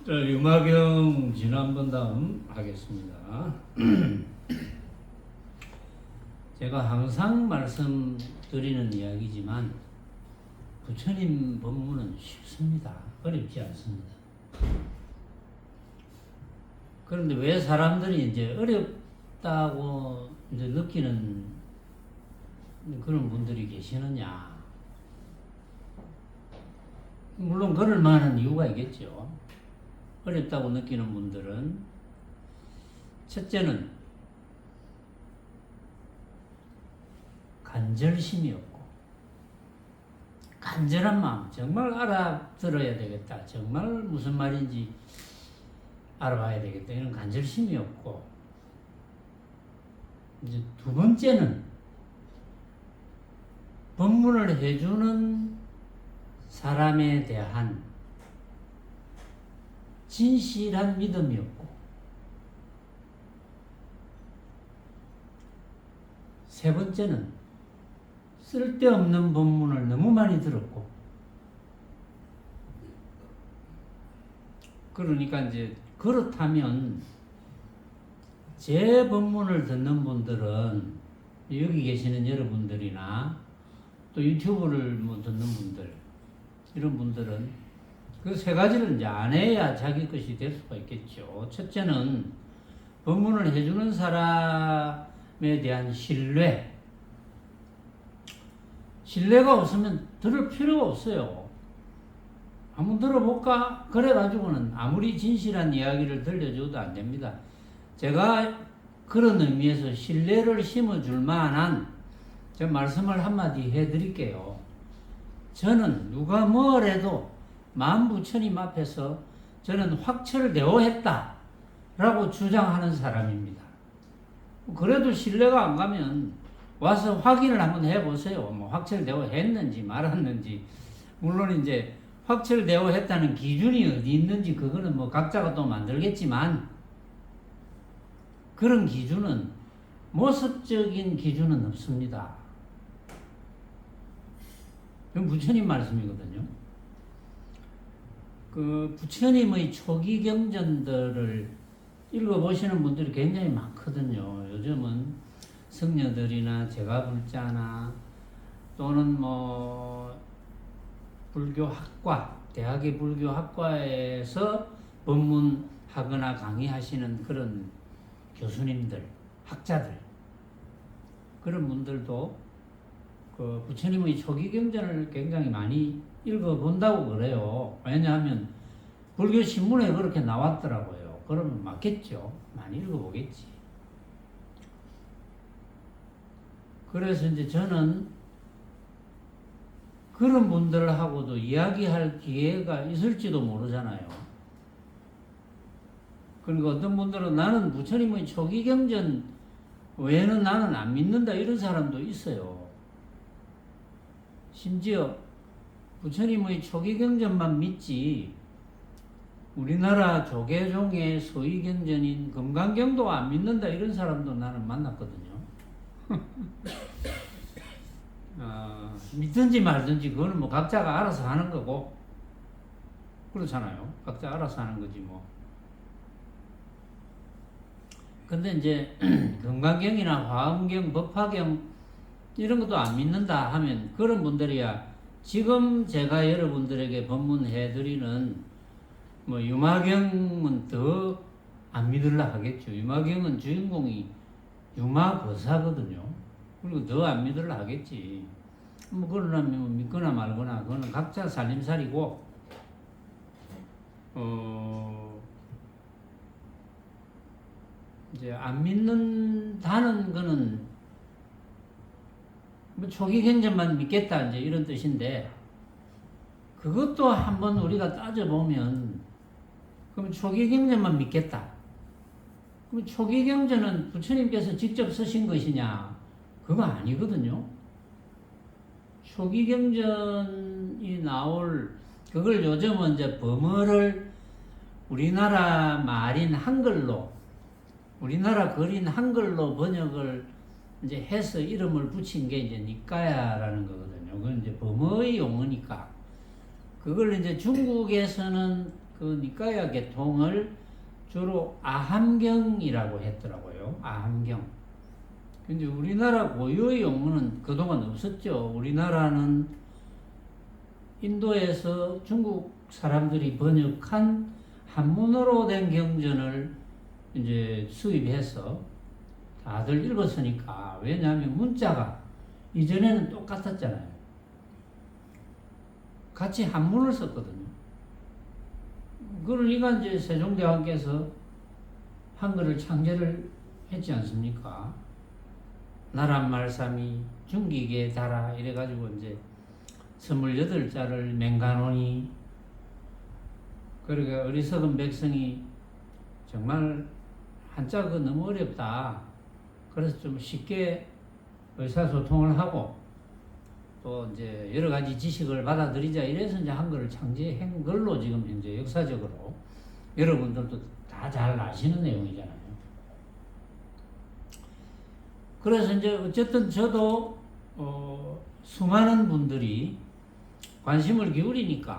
유마경 지난번 다음 하겠습니다. 제가 항상 말씀드리는 이야기지만 부처님 법문은 쉽습니다. 어렵지 않습니다. 그런데 왜 사람들이 이제 어렵다고 이제 느끼는 그런 분들이 계시느냐? 물론 그럴 만한 이유가 있겠죠. 어렵다고 느끼는 분들은 첫째는 간절심이 없고 간절한 마음, 정말 알아들어야 되겠다, 정말 무슨 말인지 알아봐야 되겠다, 이런 간절심이 없고, 이제 두 번째는 법문을 해주는 사람에 대한 진실한 믿음이 없고, 세 번째는 쓸데없는 법문을 너무 많이 들었고, 그러니까 이제 그렇다면 제 법문을 듣는 분들은, 여기 계시는 여러분들이나 또 유튜브를 뭐 듣는 분들, 이런 분들은 그 세 가지를 이제 안 해야 자기 것이 될 수가 있겠죠. 첫째는 법문을 해주는 사람에 대한 신뢰가 없으면 들을 필요가 없어요. 한번 들어볼까? 그래가지고는 아무리 진실한 이야기를 들려줘도 안 됩니다. 제가 그런 의미에서 신뢰를 심어줄 만한 제 말씀을 한마디 해드릴게요. 저는 누가 뭐래도 만부처님 앞에서 저는 확철대오했다 라고 주장하는 사람입니다. 그래도 신뢰가 안 가면 와서 확인을 한번 해보세요. 뭐 확철대오했는지 말았는지. 물론 이제 확철대오했다는 기준이 어디 있는지 그거는 뭐 각자가 또 만들겠지만, 그런 기준은, 모습적인 기준은 없습니다. 그건 부처님 말씀이거든요. 그 부처님의 초기 경전들을 읽어보시는 분들이 굉장히 많거든요. 요즘은 성녀들이나 제가불자나 또는 뭐 불교학과, 대학의 불교학과에서 법문하거나 강의하시는 그런 교수님들, 학자들, 그런 분들도 그 부처님의 초기 경전을 굉장히 많이 읽어본다고 그래요. 왜냐하면 불교 신문에 그렇게 나왔더라고요. 그러면 맞겠죠. 많이 읽어보겠지. 그래서 이제 저는 그런 분들하고도 이야기할 기회가 있을지도 모르잖아요. 그리고 어떤 분들은 나는 부처님의 초기 경전 외에는 나는 안 믿는다, 이런 사람도 있어요. 심지어 부처님의 초기 경전만 믿지 우리나라 조계종의 소위 경전인 금강경도 안 믿는다, 이런 사람도 나는 만났거든요. 믿든지 말든지 그거는 뭐 각자가 알아서 하는 거고, 그렇잖아요. 각자 알아서 하는 거지 뭐. 근데 이제 금강경이나 화엄경, 법화경 이런 것도 안 믿는다 하면 그런 분들이야 지금 제가 여러분들에게 법문해드리는 뭐 유마경은 더 안 믿으려 하겠죠. 유마경은 주인공이 유마거사거든요. 그리고 더 안 믿으려 하겠지. 뭐 그러려면 믿거나 말거나 그거는 각자 살림살이고, 이제 안 믿는다는 거는 뭐 초기 경전만 믿겠다 이제 이런 뜻인데, 그것도 한번 우리가 따져보면, 그럼 초기 경전만 믿겠다. 그럼 초기 경전은 부처님께서 직접 쓰신 것이냐? 그거 아니거든요. 초기 경전이 나올, 그걸 요즘은 이제 범어를 우리나라 말인 한글로, 우리나라 글인 한글로 번역을 이제 해서 이름을 붙인 게 이제 니까야라는 거거든요. 그건 이제 범어의 용어니까. 그걸 이제 중국에서는 그 니까야 계통을 주로 아함경이라고 했더라고요. 아함경. 근데 우리나라 고유의 용어는 그동안 없었죠. 우리나라는 인도에서 중국 사람들이 번역한 한문어로 된 경전을 이제 수입해서 다들 읽었으니까. 왜냐하면 문자가 이전에는 똑같았잖아요. 같이 한문을 썼거든요. 그러니까 이제 세종대왕께서 한글을 창제를 했지 않습니까? 나란말삼이 중기계 달아 이래가지고 이제 28자를 맹간하니, 그러니까 어리석은 백성이 정말 한자가 너무 어렵다. 그래서 좀 쉽게 의사소통을 하고 또 이제 여러 가지 지식을 받아들이자 이래서 이제 한글을 창제한 걸로 지금 현재 역사적으로 여러분들도 다 잘 아시는 내용이잖아요. 그래서 이제 어쨌든 저도 수많은 분들이 관심을 기울이니까,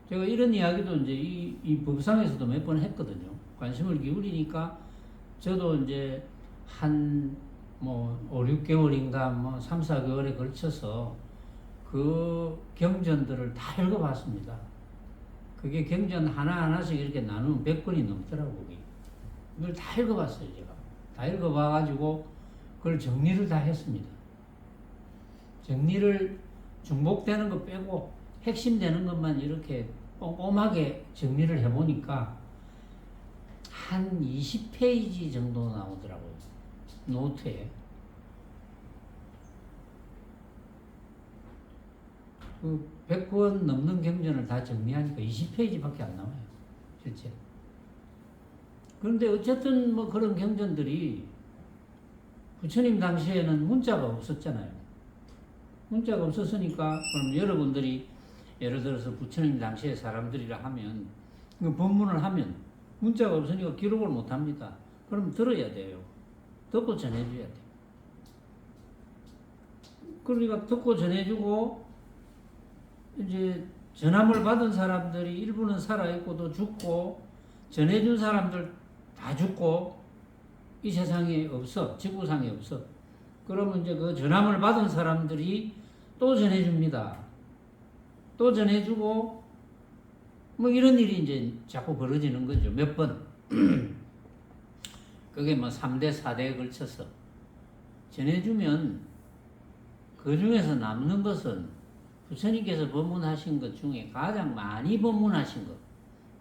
제가 이런 이야기도 이제 이 법상에서도 몇 번 했거든요. 관심을 기울이니까 저도 이제 한 뭐 5, 6개월인가 뭐 3, 4개월에 걸쳐서 그 경전들을 다 읽어봤습니다. 그게 경전 하나하나씩 이렇게 나누면 100권이 넘더라고요. 이걸 다 읽어봤어요, 제가. 다 읽어봐가지고 그걸 정리를 다 했습니다. 정리를 중복되는 거 빼고 핵심 되는 것만 이렇게 꼼꼼하게 정리를 해보니까 한 20페이지 정도 나오더라고요. 노트에. 그 100권 넘는 경전을 다 정리하니까 20페이지밖에 안 나와요. 실제. 그런데 어쨌든 뭐 그런 경전들이 부처님 당시에는 문자가 없었잖아요. 문자가 없었으니까 그럼 여러분들이 예를 들어서 부처님 당시의 사람들이라 하면 그 법문을 하면 문자가 없으니까 기록을 못 합니다. 그럼 들어야 돼요. 듣고 전해줘야 돼요. 그러니까 듣고 전해주고 이제 전함을 받은 사람들이 일부는 살아있고 또 죽고 전해준 사람들 다 죽고 이 세상에 없어. 지구상에 없어. 그러면 이제 그 전함을 받은 사람들이 또 전해줍니다. 또 전해주고 뭐 이런 일이 이제 자꾸 벌어지는 거죠. 몇 번. 그게 뭐 3대, 4대에 걸쳐서 전해주면 그 중에서 남는 것은 부처님께서 법문하신 것 중에 가장 많이 법문하신 것,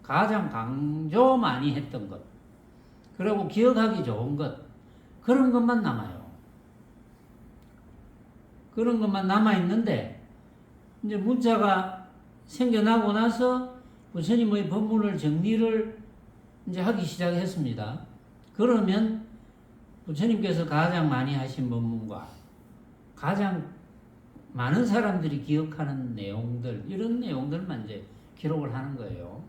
가장 강조 많이 했던 것, 그리고 기억하기 좋은 것, 그런 것만 남아요. 그런 것만 남아있는데, 이제 문자가 생겨나고 나서 부처님의 법문을 정리를 이제 하기 시작했습니다. 그러면 부처님께서 가장 많이 하신 법문과 가장 많은 사람들이 기억하는 내용들, 이런 내용들만 이제 기록을 하는 거예요.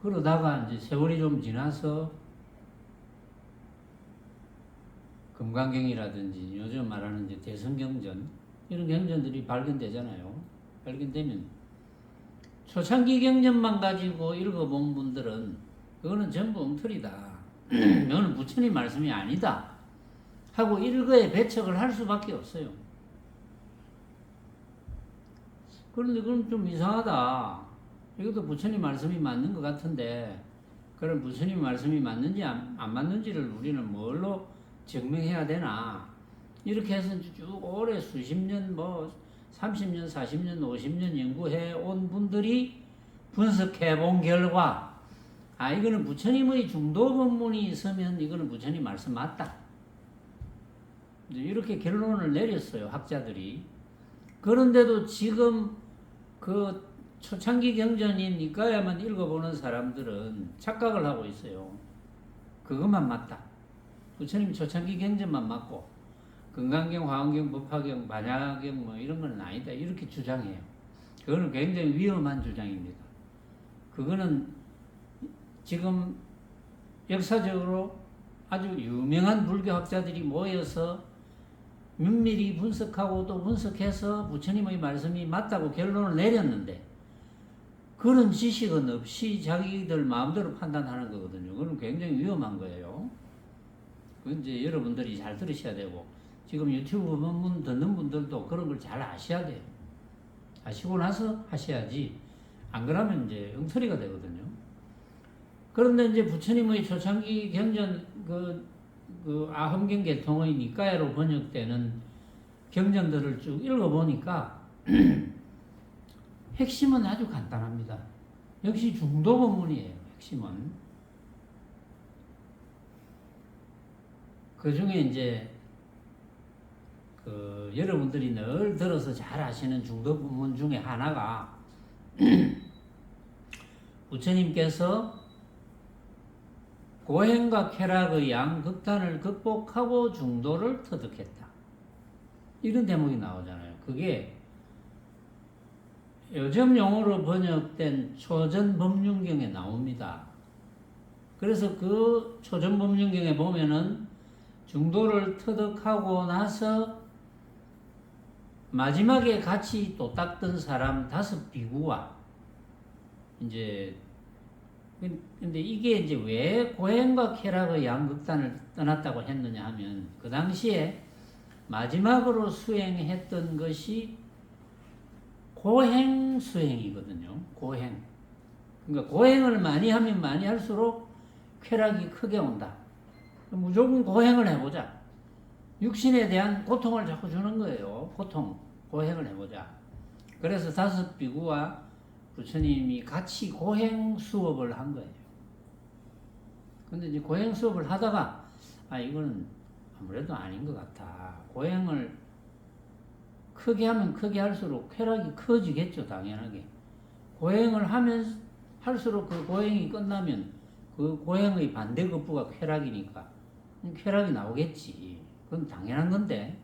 그러다가 이제 세월이 좀 지나서 금강경이라든지 요즘 말하는 이제 대성경전, 이런 경전들이 발견되잖아요. 발견되면 초창기 경전만 가지고 읽어본 분들은 그거는 전부 엉터리다. 이거는 부처님 말씀이 아니다. 하고 일거에 배척을 할 수밖에 없어요. 그런데 그럼 좀 이상하다. 이것도 부처님 말씀이 맞는 것 같은데, 그럼 부처님 말씀이 맞는지 안 맞는지를 우리는 뭘로 증명해야 되나? 이렇게 해서 쭉 오래 수십 년, 뭐 30년, 40년, 50년 연구해 온 분들이 분석해 본 결과, 이거는 부처님의 중도 법문이 있으면 이거는 부처님 말씀 맞다. 이렇게 결론을 내렸어요, 학자들이. 그런데도 지금 그 초창기 경전인 니까야만 읽어보는 사람들은 착각을 하고 있어요. 그것만 맞다. 부처님 초창기 경전만 맞고 금강경, 화엄경, 법화경, 반야경 뭐 이런 건 아니다. 이렇게 주장해요. 그거는 굉장히 위험한 주장입니다. 그거는 지금 역사적으로 아주 유명한 불교학자들이 모여서 면밀히 분석하고 또 분석해서 부처님의 말씀이 맞다고 결론을 내렸는데, 그런 지식은 없이 자기들 마음대로 판단하는 거거든요. 그건 굉장히 위험한 거예요. 그 이제 여러분들이 잘 들으셔야 되고, 지금 유튜브 문 듣는 분들도 그런 걸 잘 아셔야 돼요. 아시고 나서 하셔야지. 안 그러면 이제 엉터리가 되거든요. 그런데 이제 부처님의 초창기 경전, 아험경 계통의 니까야로 번역되는 경전들을 쭉 읽어보니까, 핵심은 아주 간단합니다. 역시 중도 법문이에요, 핵심은. 그 중에 이제, 여러분들이 늘 들어서 잘 아시는 중도 법문 중에 하나가, 부처님께서 고행과 쾌락의 양극단을 극복하고 중도를 터득했다. 이런 대목이 나오잖아요. 그게 요즘 용어로 번역된 초전법륜경에 나옵니다. 그래서 그 초전법륜경에 보면은 중도를 터득하고 나서 마지막에 같이 또 닦던 사람 5 비구와 이제 근데 이게 이제 왜 고행과 쾌락의 양극단을 떠났다고 했느냐 하면 그 당시에 마지막으로 수행했던 것이 고행 수행이거든요. 고행. 그러니까 고행을 많이 하면 많이 할수록 쾌락이 크게 온다. 무조건 고행을 해보자. 육신에 대한 고통을 자꾸 주는 거예요. 고통, 고행을 해보자. 그래서 5 비구와 부처님이 같이 고행 수업을 한 거예요. 근데 이제 고행 수업을 하다가, 이거는 아무래도 아닌 것 같아. 고행을 크게 하면 크게 할수록 쾌락이 커지겠죠, 당연하게. 고행을 하면 할수록 그 고행이 끝나면 그 고행의 반대급부가 쾌락이니까 쾌락이 나오겠지. 그건 당연한 건데.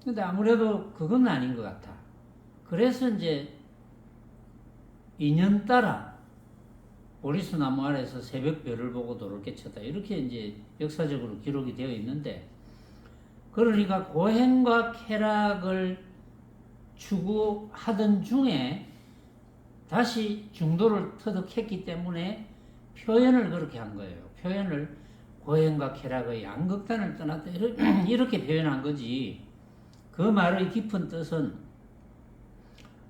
근데 아무래도 그건 아닌 것 같아. 그래서 이제 인연 따라 보리수 나무 아래에서 새벽별을 보고 돌을 깨쳤다. 이렇게 이제 역사적으로 기록이 되어 있는데, 그러니까 고행과 쾌락을 추구하던 중에 다시 중도를 터득했기 때문에 표현을 그렇게 한 거예요. 표현을 고행과 쾌락의 양극단을 떠났다. 이렇게 표현한 거지. 그 말의 깊은 뜻은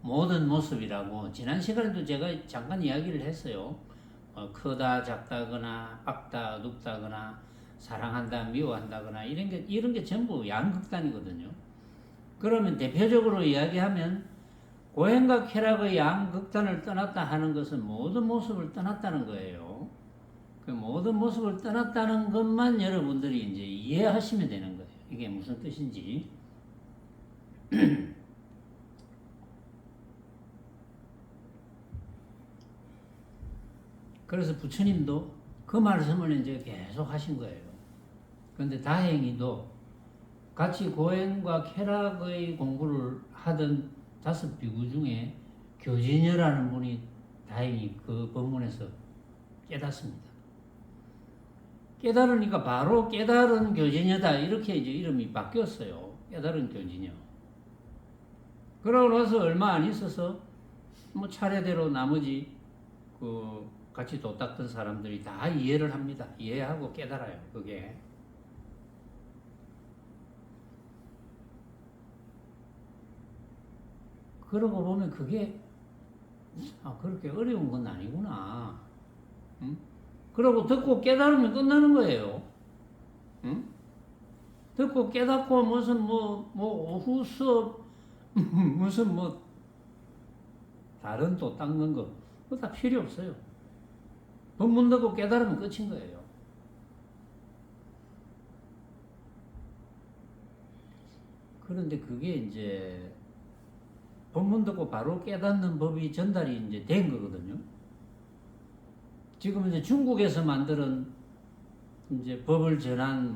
모든 모습이라고 지난 시간에도 제가 잠깐 이야기를 했어요. 크다 작다거나 작다 눕다거나 사랑한다 미워한다거나 이런 게 전부 양극단이거든요. 그러면 대표적으로 이야기하면 고행과 쾌락의 양극단을 떠났다 하는 것은 모든 모습을 떠났다는 거예요. 그 모든 모습을 떠났다는 것만 여러분들이 이제 이해하시면 되는 거예요. 이게 무슨 뜻인지. 그래서 부처님도 그 말씀을 이제 계속 하신 거예요. 그런데 다행히도 같이 고행과 쾌락의 공부를 하던 5 비구 중에 교진여라는 분이 다행히 그 법문에서 깨닫습니다. 깨달으니까 바로 깨달은 교진여다 이렇게 이제 이름이 바뀌었어요. 깨달은 교진여. 그러고 나서 얼마 안 있어서 뭐 차례대로 나머지 같이 도 닦던 사람들이 다 이해를 합니다. 이해하고 깨달아요. 그게. 그러고 보면 그게 그렇게 어려운 건 아니구나. 응? 그러고 듣고 깨달으면 끝나는 거예요. 응? 듣고 깨닫고 무슨 오후 수업 무슨 다른 도 닦는 거 그거 다 필요 없어요. 법문 듣고 깨달으면 끝인 거예요. 그런데 그게 이제 법문 듣고 바로 깨닫는 법이 전달이 이제 된 거거든요. 지금 이제 중국에서 만드는 이제 법을 전한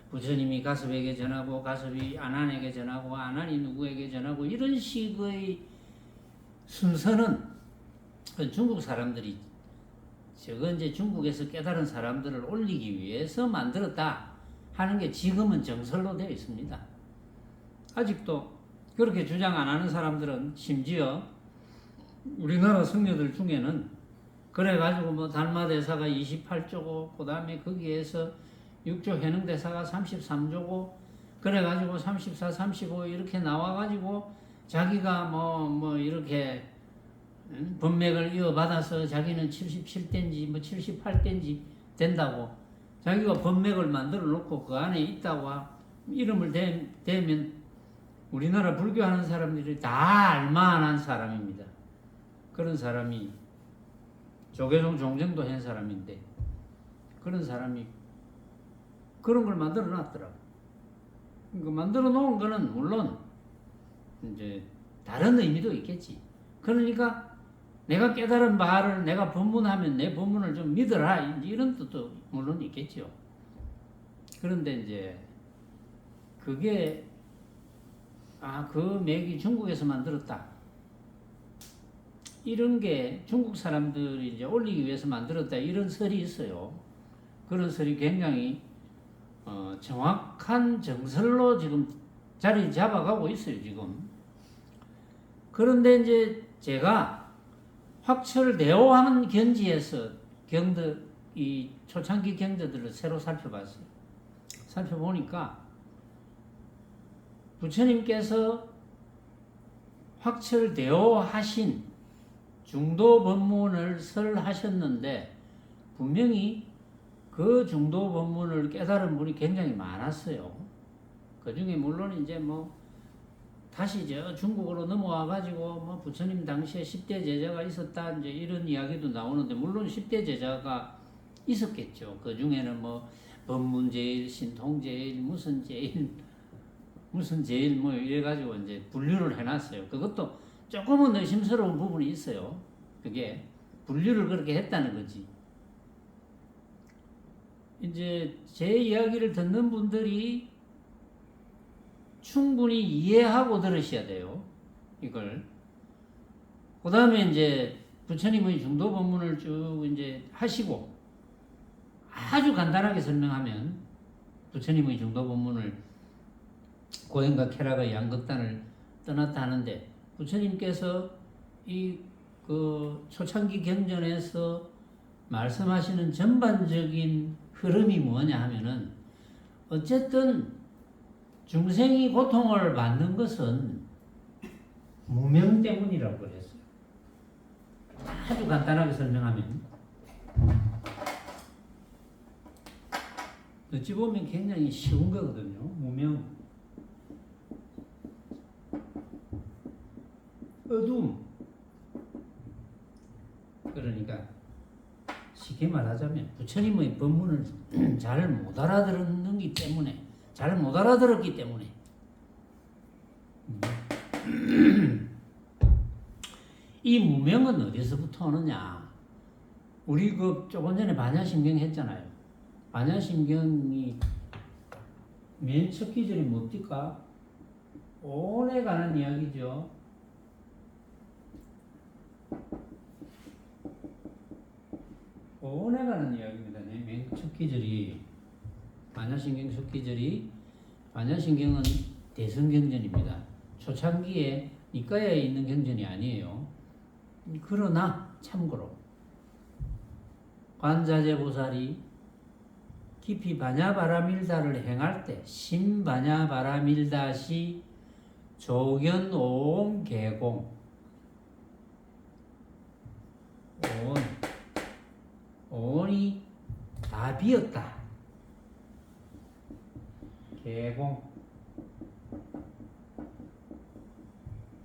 부처님이 가섭에게 전하고 가섭이 아난에게 전하고 아난이 누구에게 전하고 이런 식의 순서는 중국 사람들이 저거 이제 중국에서 깨달은 사람들을 올리기 위해서 만들었다 하는 게 지금은 정설로 되어 있습니다. 아직도 그렇게 주장 안 하는 사람들은 심지어 우리나라 성녀들 중에는 그래가지고 뭐 달마대사가 28조고 그 다음에 거기에서 6조 해능대사가 33조고 그래가지고 34, 35 이렇게 나와가지고 자기가 뭐 이렇게 법맥을 이어받아서 자기는 77대인지 뭐 78대인지 된다고 자기가 법맥을 만들어 놓고 그 안에 있다고 이름을 대면 우리나라 불교하는 사람들이 다 알만한 사람입니다. 그런 사람이 조계종 종정도 한 사람인데 그런 사람이 그런 걸 만들어 놨더라고. 그 만들어 놓은 거는 물론 이제 다른 의미도 있겠지. 그러니까 내가 깨달은 바를 내가 법문하면 내 법문을 좀 믿어라 이런 뜻도 물론 있겠죠. 그런데 이제 그게 그 맥이 중국에서 만들었다. 이런 게 중국 사람들이 이제 올리기 위해서 만들었다. 이런 설이 있어요. 그런 설이 굉장히 정확한 정설로 지금 자리 잡아가고 있어요, 지금. 그런데 이제 제가 확철대오한 경지에서 이 초창기 경제들을 새로 살펴봤어요. 살펴보니까 부처님께서 확철대오하신 중도 법문을 설하셨는데 분명히 그 중도 법문을 깨달은 분이 굉장히 많았어요. 그 중에 물론 이제 뭐 다시 중국으로 넘어와 가지고 뭐 부처님 당시에 10대 제자가 있었다 이제 이런 이야기도 나오는데 물론 10대 제자가 있었겠죠. 그 중에는 뭐 법문제일, 신통제일, 무슨 제일 뭐 이래 가지고 이제 분류를 해놨어요. 그것도 조금은 의심스러운 부분이 있어요. 그게 분류를 그렇게 했다는 거지. 이제 제 이야기를 듣는 분들이 충분히 이해하고 들으셔야 돼요. 이걸. 그 다음에 이제 부처님의 중도 법문을 쭉 이제 하시고 아주 간단하게 설명하면 부처님의 중도 법문을 고행과 쾌락의 양극단을 떠났다 하는데 부처님께서 그 초창기 경전에서 말씀하시는 전반적인 흐름이 뭐냐 하면은 어쨌든 중생이 고통을 받는 것은 무명 때문이라고 그랬어요. 아주 간단하게 설명하면 어찌 보면 굉장히 쉬운 거거든요. 무명, 어둠. 그러니까 쉽게 말하자면 부처님의 법문을 잘 못 알아들었기 때문에 이 무명은 어디서부터 오느냐? 우리 그 조금 전에 반야심경 했잖아요. 반야심경이 맨 첫 기절이 뭡니까? 오래 가는 이야기죠. 오래 가는 이야기입니다. 맨 첫 기절이 반야심경 첫 기절이 반야심경은 대성경전입니다. 초창기에 니까야에 있는 경전이 아니에요. 그러나 참고로 관자재보살이 깊이 바냐바라밀다를 행할 때 신바냐바라밀다시 조견오옴 개공 온이 다 비었다. 개공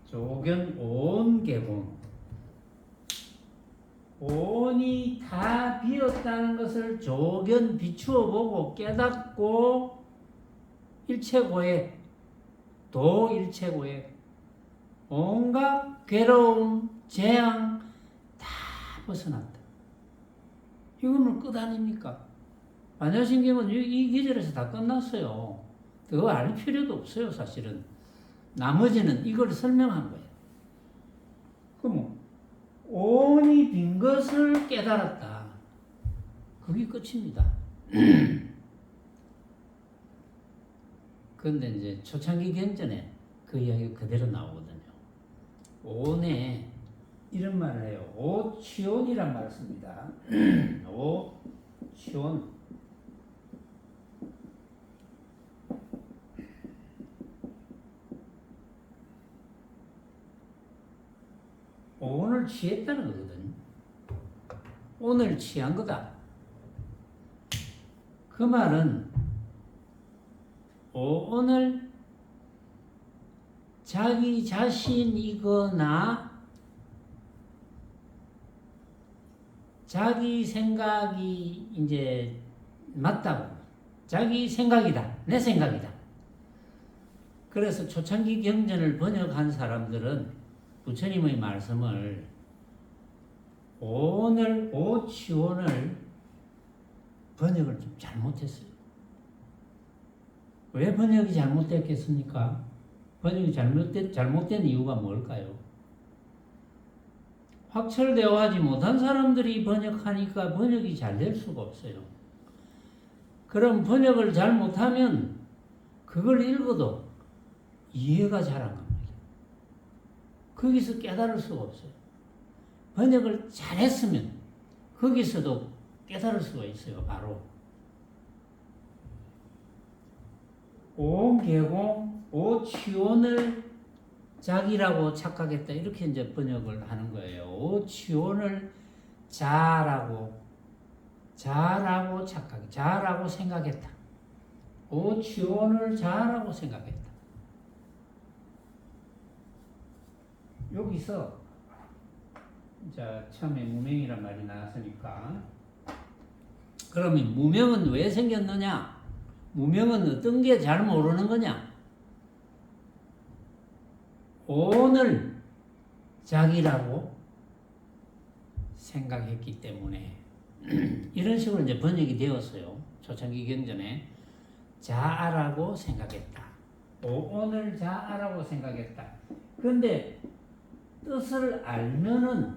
조견온 개공 온이 다 비었다는 것을 조견 비추어 보고 깨닫고 일체고해 도일체고해 온갖 괴로움 재앙 다 벗어났다. 이거는 끝 아닙니까? 반야심경은 이 기절에서 다 끝났어요. 그거 알 필요도 없어요, 사실은. 나머지는 이걸 설명한 거예요. 그럼 온이 빈 것을 깨달았다. 그게 끝입니다. 그런데 이제 초창기 경전에 그 이야기가 그대로 나오거든요. 온에 이런 이런 말을 해요. 오치온이란 말을 씁니다. 오치온. 오늘 취했다는 거거든. 오늘 취한 거다. 그 말은 오늘 자기 자신이거나 자기 생각이 이제 맞다고. 자기 생각이다. 내 생각이다. 그래서 초창기 경전을 번역한 사람들은 부처님의 말씀을 오늘 오치온을 번역을 좀 잘못했어요. 왜 번역이 잘못됐겠습니까? 번역이 잘못된 이유가 뭘까요? 확철대오하지 못한 사람들이 번역하니까 번역이 잘 될 수가 없어요. 그럼 번역을 잘못하면 그걸 읽어도 이해가 잘 안 갑니다. 거기서 깨달을 수가 없어요. 번역을 잘했으면 거기서도 깨달을 수가 있어요. 바로 오개공, 오치온을 자기라고 착각했다. 이렇게 이제 번역을 하는 거예요. 오치온을 자라고 자라고 생각했다. 오치온을 자라고 생각했다. 여기서 자 처음에 무명이란 말이 나왔으니까 그러면 무명은 왜 생겼느냐? 무명은 어떤 게 잘 모르는 거냐? 오늘 자기라고 생각했기 때문에 이런 식으로 이제 번역이 되었어요. 초창기 경전에 자아라고 생각했다. 오늘 자아라고 생각했다. 그런데 뜻을 알면은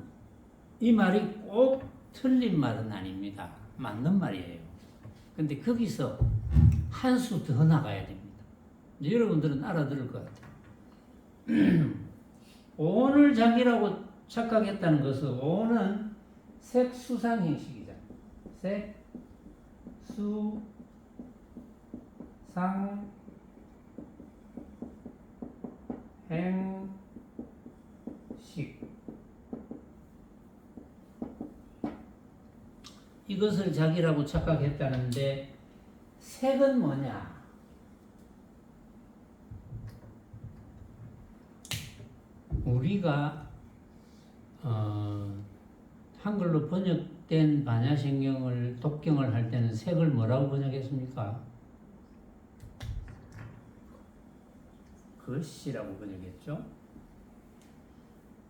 이 말이 꼭 틀린 말은 아닙니다. 맞는 말이에요. 근데 거기서 한 수 더 나가야 됩니다. 이제 여러분들은 알아들을 것 같아요. 오늘 자기라고 착각했다는 것은 오는 색수상 형식이잖아. 색수상 행식. 이것을 자기라고 착각했다는데 색은 뭐냐? 우리가 한글로 번역된 반야신경을 독경을 할 때는 색을 뭐라고 번역했습니까? 것이라고 번역했죠.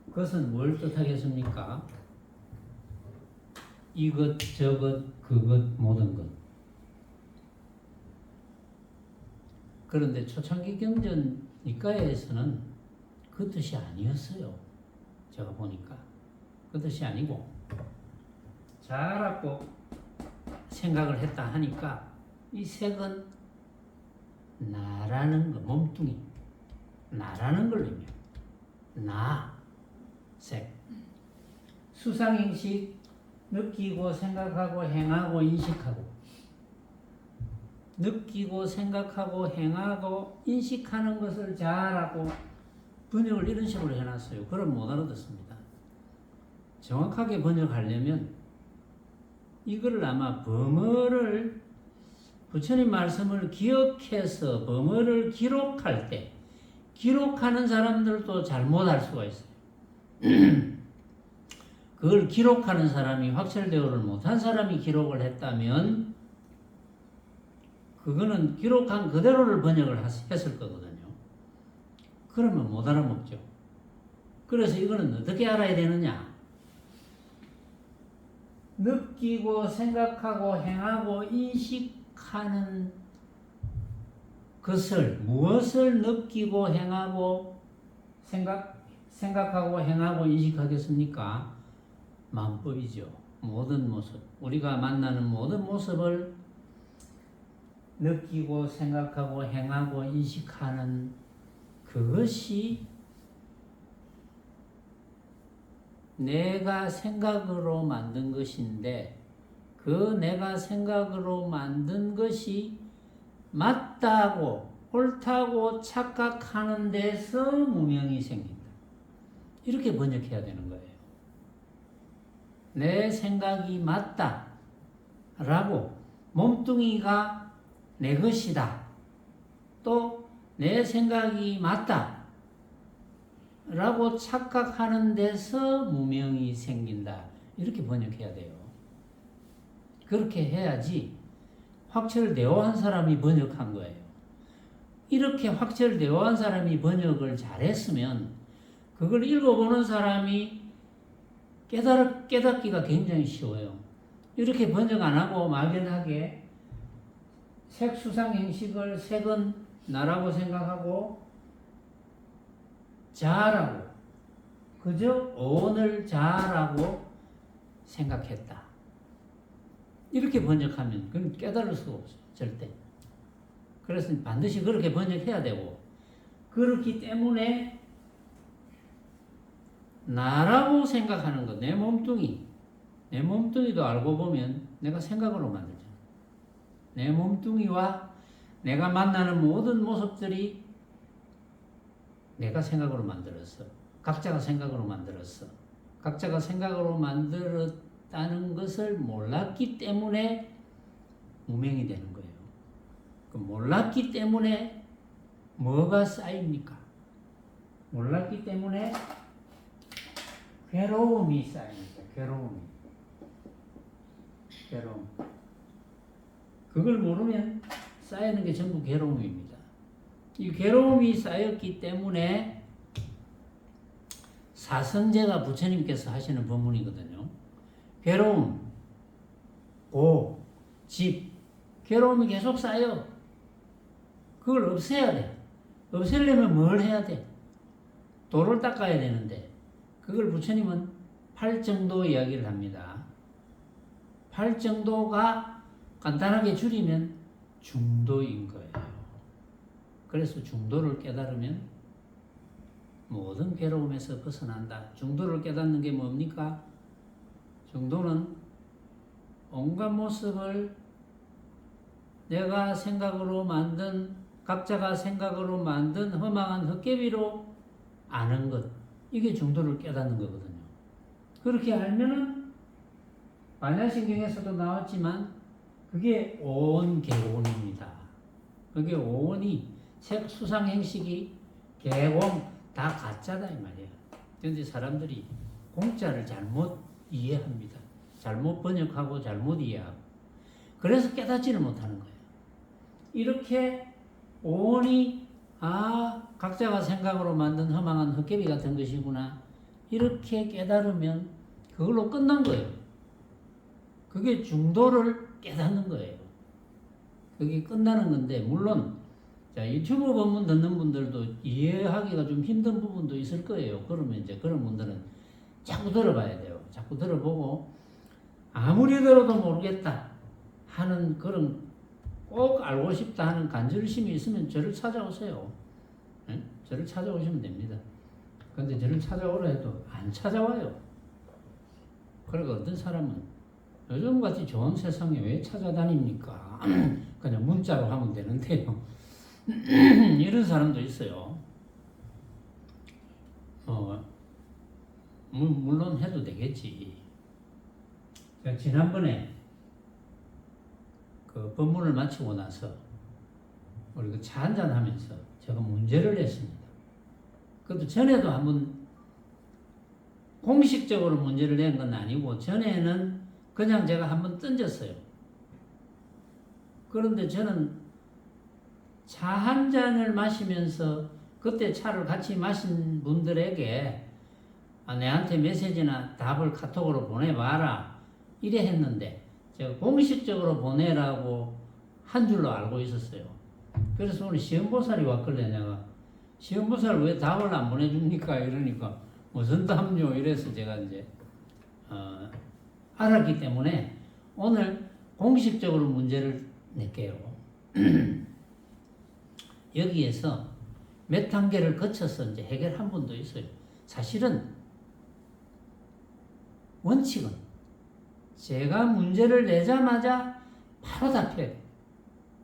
그것은 뭘 뜻하겠습니까? 이것, 저것, 그것, 모든 것. 그런데 초창기 경전 니까에서는 그 뜻이 아니었어요. 제가 보니까. 그 뜻이 아니고 자라고 생각을 했다 하니까 이 색은 나라는 거, 몸뚱이. 나라는 걸 의미해요. 나, 색. 수상인식, 느끼고 생각하고 행하고 인식하고. 느끼고 생각하고 행하고 인식하는 것을 자라고 번역을 이런 식으로 해놨어요. 그럼 못 알아듣습니다. 정확하게 번역하려면 이거를 아마 범어를 부처님 말씀을 기억해서 범어를 기록할 때 기록하는 사람들도 잘못할 수가 있어요. 그걸 기록하는 사람이 확철대오를 못한 사람이 기록을 했다면 그거는 기록한 그대로를 번역을 했을 거거든요. 그러면 못 알아먹죠. 그래서 이거는 어떻게 알아야 되느냐? 느끼고 생각하고 행하고 인식하는 것을 무엇을 느끼고 행하고 생각하고 행하고 인식하겠습니까? 마음법이죠. 모든 모습. 우리가 만나는 모든 모습을 느끼고 생각하고 행하고 인식하는 그것이 내가 생각으로 만든 것인데 그 내가 생각으로 만든 것이 맞다고 옳다고 착각하는 데서 무명이 생긴다. 이렇게 번역해야 되는 거예요. 내 생각이 맞다 라고 몸뚱이가 내 것이다. 또 내 생각이 맞다 라고 착각하는 데서 무명이 생긴다. 이렇게 번역해야 돼요. 그렇게 해야지 확철대오한 사람이 번역한 거예요. 이렇게 확철대오한 사람이 번역을 잘했으면 그걸 읽어보는 사람이 깨닫기가 굉장히 쉬워요. 이렇게 번역 안 하고 막연하게 색수상행식을 색은 나라고 생각하고 자라고 그저 오늘 자라고 생각했다. 이렇게 번역하면 그건 깨달을 수가 없어요. 절대. 그래서 반드시 그렇게 번역해야 되고 그렇기 때문에 나라고 생각하는 것, 내 몸뚱이도 알고 보면 내가 생각으로 만들잖아. 내 몸뚱이와 내가 만나는 모든 모습들이 내가 생각으로 만들었어. 각자가 생각으로 만들었어. 각자가 생각으로 만들었다는 것을 몰랐기 때문에 무명이 되는 거예요. 그 몰랐기 때문에 뭐가 쌓입니까? 몰랐기 때문에 괴로움이 쌓입니다. 괴로움. 그걸 모르면 쌓이는 게 전부 괴로움입니다. 이 괴로움이 쌓였기 때문에 사성제가 부처님께서 하시는 법문이거든요. 괴로움, 고, 집, 괴로움이 계속 쌓여. 그걸 없애야 돼. 없애려면 뭘 해야 돼? 돌을 닦아야 되는데 그걸 부처님은 팔정도 이야기를 합니다. 팔정도가 간단하게 줄이면 중도인 거예요. 그래서 중도를 깨달으면 모든 괴로움에서 벗어난다. 중도를 깨닫는 게 뭡니까? 중도는 온갖 모습을 내가 생각으로 만든, 각자가 생각으로 만든 허망한 헛개비로 아는 것. 이게 중도를 깨닫는 거거든요. 그렇게 알면은 반야신경에서도 나왔지만 그게 오온개온입니다. 그게 오온이 색 수상행식이 개공 다 가짜다 이 말이에요. 그런데 사람들이 공짜를 잘못 이해합니다. 잘못 번역하고 잘못 이해하고 그래서 깨닫지를 못하는 거예요. 이렇게 오온이 각자가 생각으로 만든 허망한 헛개비 같은 것이구나 이렇게 깨달으면 그걸로 끝난 거예요. 그게 중도를 깨닫는 거예요. 그게 끝나는 건데 물론 유튜브 법문 듣는 분들도 이해하기가 좀 힘든 부분도 있을 거예요. 그러면 이제 그런 분들은 자꾸 들어봐야 돼요. 자꾸 들어보고 아무리 들어도 모르겠다 하는 그런 꼭 알고 싶다 하는 간절심이 있으면 저를 찾아오세요. 네? 저를 찾아오시면 됩니다. 근데 저를 찾아오라 해도 안 찾아와요. 그러니까 어떤 사람은 요즘같이 좋은 세상에 왜 찾아다닙니까? 그냥 문자로 하면 되는데요. 이런 사람도 있어요. 물론 해도 되겠지. 제가 지난번에 그 법문을 마치고 나서 우리 차 한잔 하면서 제가 문제를 냈습니다. 그것도 전에도 한번 공식적으로 문제를 낸 건 아니고 전에는 그냥 제가 한번 던졌어요. 그런데 저는 차 한 잔을 마시면서 그때 차를 같이 마신 분들에게 내한테 메시지나 답을 카톡으로 보내봐라 이래 했는데 제가 공식적으로 보내라고 한 줄로 알고 있었어요. 그래서 오늘 시험보살이 왔길래 내가 시험보살 왜 답을 안 보내줍니까? 이러니까 무슨 답요? 이래서 제가 이제 알았기 때문에 오늘 공식적으로 문제를 낼게요. 여기에서 몇 단계를 거쳐서 이제 해결한 분도 있어요. 사실은 원칙은 제가 문제를 내자마자 바로 답해요.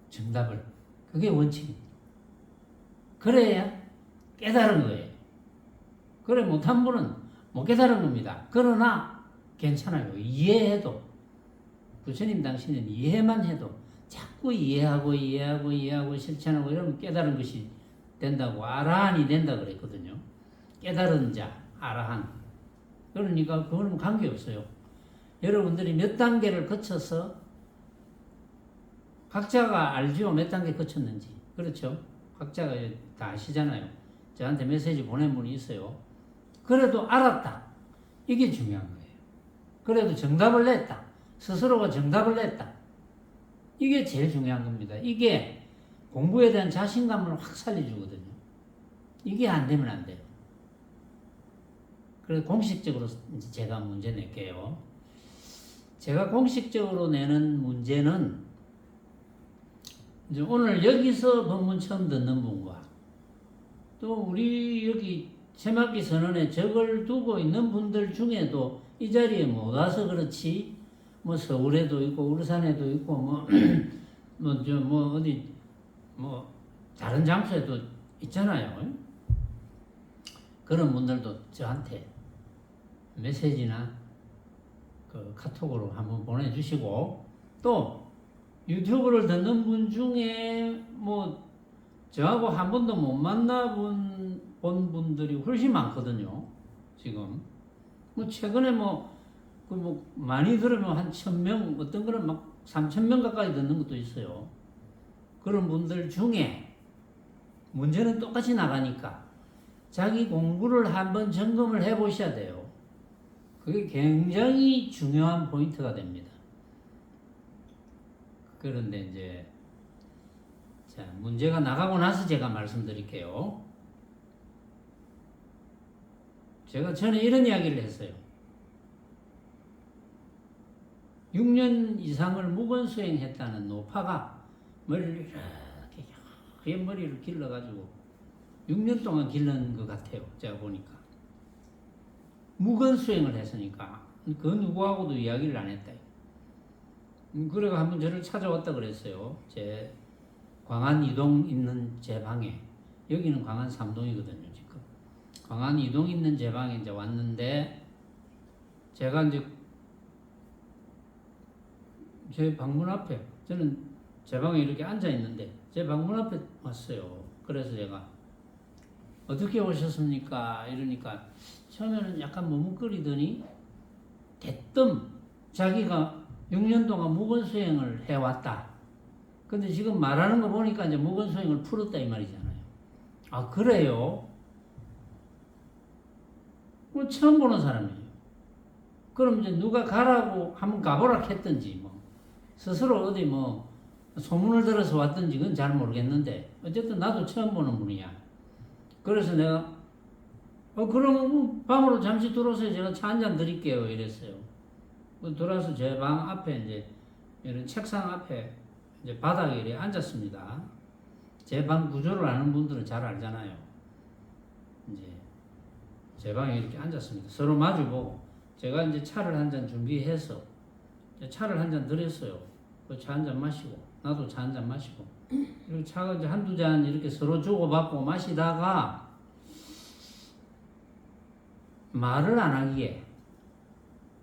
정답을. 그게 원칙입니다. 그래야 깨달은 거예요. 그래 못한 분은 못 깨달은 겁니다. 그러나 괜찮아요. 이해해도 부처님 당신은 이해만 해도 자꾸 이해하고 실천하고 이러면 깨달은 것이 된다고 아라한이 된다 그랬거든요. 깨달은 자 아라한. 그러니까 그거는 관계없어요. 여러분들이 몇 단계를 거쳐서 각자가 알죠. 몇 단계 거쳤는지. 그렇죠. 각자가 다 아시잖아요. 저한테 메시지 보낸 분이 있어요. 그래도 알았다. 이게 중요한 거예요. 그래도 정답을 냈다. 스스로가 정답을 냈다. 이게 제일 중요한 겁니다. 이게 공부에 대한 자신감을 확 살려주거든요. 이게 안 되면 안 돼요. 그래서 공식적으로 이제 제가 문제 낼게요. 제가 공식적으로 내는 문제는 이제 오늘 여기서 법문 처음 듣는 분과 또 우리 여기 새막기 선언에 적을 두고 있는 분들 중에도 이 자리에 못 와서 그렇지 뭐 서울에도 있고 울산에도 있고 어디 다른 장소에도 있잖아요. 그런 분들도 저한테 메시지나 그 카톡으로 한번 보내주시고 또 유튜브를 듣는 분 중에 뭐 저하고 한 번도 못 만나본 분들이 훨씬 많거든요. 지금 뭐 최근에 많이 들으면 한 1000명 어떤 거는 막 3000명 가까이 듣는 것도 있어요. 그런 분들 중에 문제는 똑같이 나가니까 자기 공부를 한번 점검을 해 보셔야 돼요. 그게 굉장히 중요한 포인트가 됩니다. 그런데 이제 자, 문제가 나가고 나서 제가 말씀드릴게요. 제가 전에 이런 이야기를 했어요. 6년 이상을 무건수행했다는 노파가 머리를 이렇게 하얀 머리를 길러가지고 6년 동안 길른 것 같아요. 제가 보니까. 무건수행을 했으니까 그 누구하고도 이야기를 안 했다. 그래가 한번 저를 찾아왔다 그랬어요. 제 광안 이동 있는 제 방에. 여기는 광안 3동이거든요, 지금. 광안 이동 있는 제 방에 이제 왔는데, 제가 이제 제 방문 앞에, 저는 제 방에 이렇게 앉아 있는데, 제 방문 앞에 왔어요. 그래서 제가, 어떻게 오셨습니까? 이러니까, 처음에는 약간 머뭇거리더니, 대뜸 자기가 6년 동안 무건수행을 해왔다. 근데 지금 말하는 거 보니까 이제 무건수행을 풀었다 이 말이잖아요. 아, 그래요? 뭐 처음 보는 사람이에요. 그럼 이제 누가 가라고 한번 가보라 했던지, 스스로 어디 소문을 들어서 왔던지 그건 잘 모르겠는데, 어쨌든 나도 처음 보는 분이야. 그래서 내가, 그럼 방으로 잠시 들어오세요. 제가 차 한 잔 드릴게요. 이랬어요. 들어와서 제 방 앞에 이제 이런 책상 앞에 이제 바닥에 이렇게 앉았습니다. 제 방 구조를 아는 분들은 잘 알잖아요. 이제 제 방에 이렇게 앉았습니다. 서로 마주보고 제가 이제 차를 한 잔 준비해서 차를 한 잔 드렸어요. 그 차 한 잔 마시고 나도 차 한 잔 마시고 그리고 차가 이제 한두 잔 이렇게 서로 주고받고 마시다가 말을 안 하기에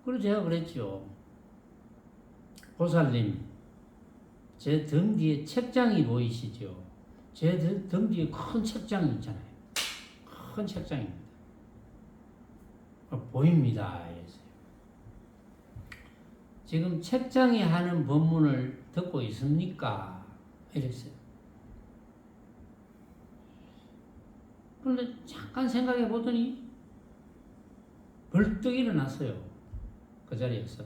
그래서 제가 그랬죠. 보살님, 제 등 뒤에 책장이 보이시죠? 제 등 뒤에 큰 책장이 있잖아요. 큰 책장입니다. 보입니다. 이랬어요. 지금 책장이 하는 법문을 듣고 있습니까? 이랬어요. 그런데 잠깐 생각해 보더니 벌떡 일어났어요. 그 자리에서.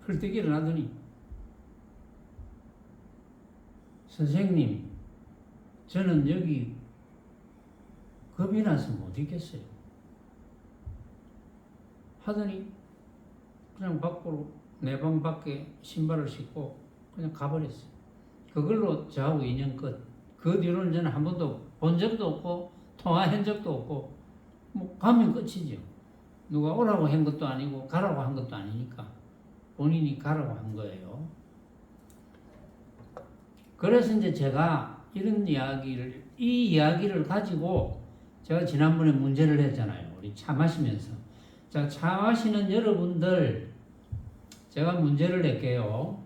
벌떡 일어나더니 선생님, 저는 여기 겁이 나서 못 있겠어요. 하더니 그냥 밖으로 내 방 밖에 신발을 신고 그냥 가버렸어요. 그걸로 저하고 인연 끝. 그 뒤로는 저는 한 번도 본 적도 없고 통화한 적도 없고 가면 끝이죠. 누가 오라고 한 것도 아니고 가라고 한 것도 아니니까 본인이 가라고 한 거예요. 그래서 이제 제가 이런 이 이야기를 가지고 제가 지난번에 문제를 했잖아요. 우리 차 마시면서. 자, 차 마시는 여러분들, 제가 문제를 낼게요.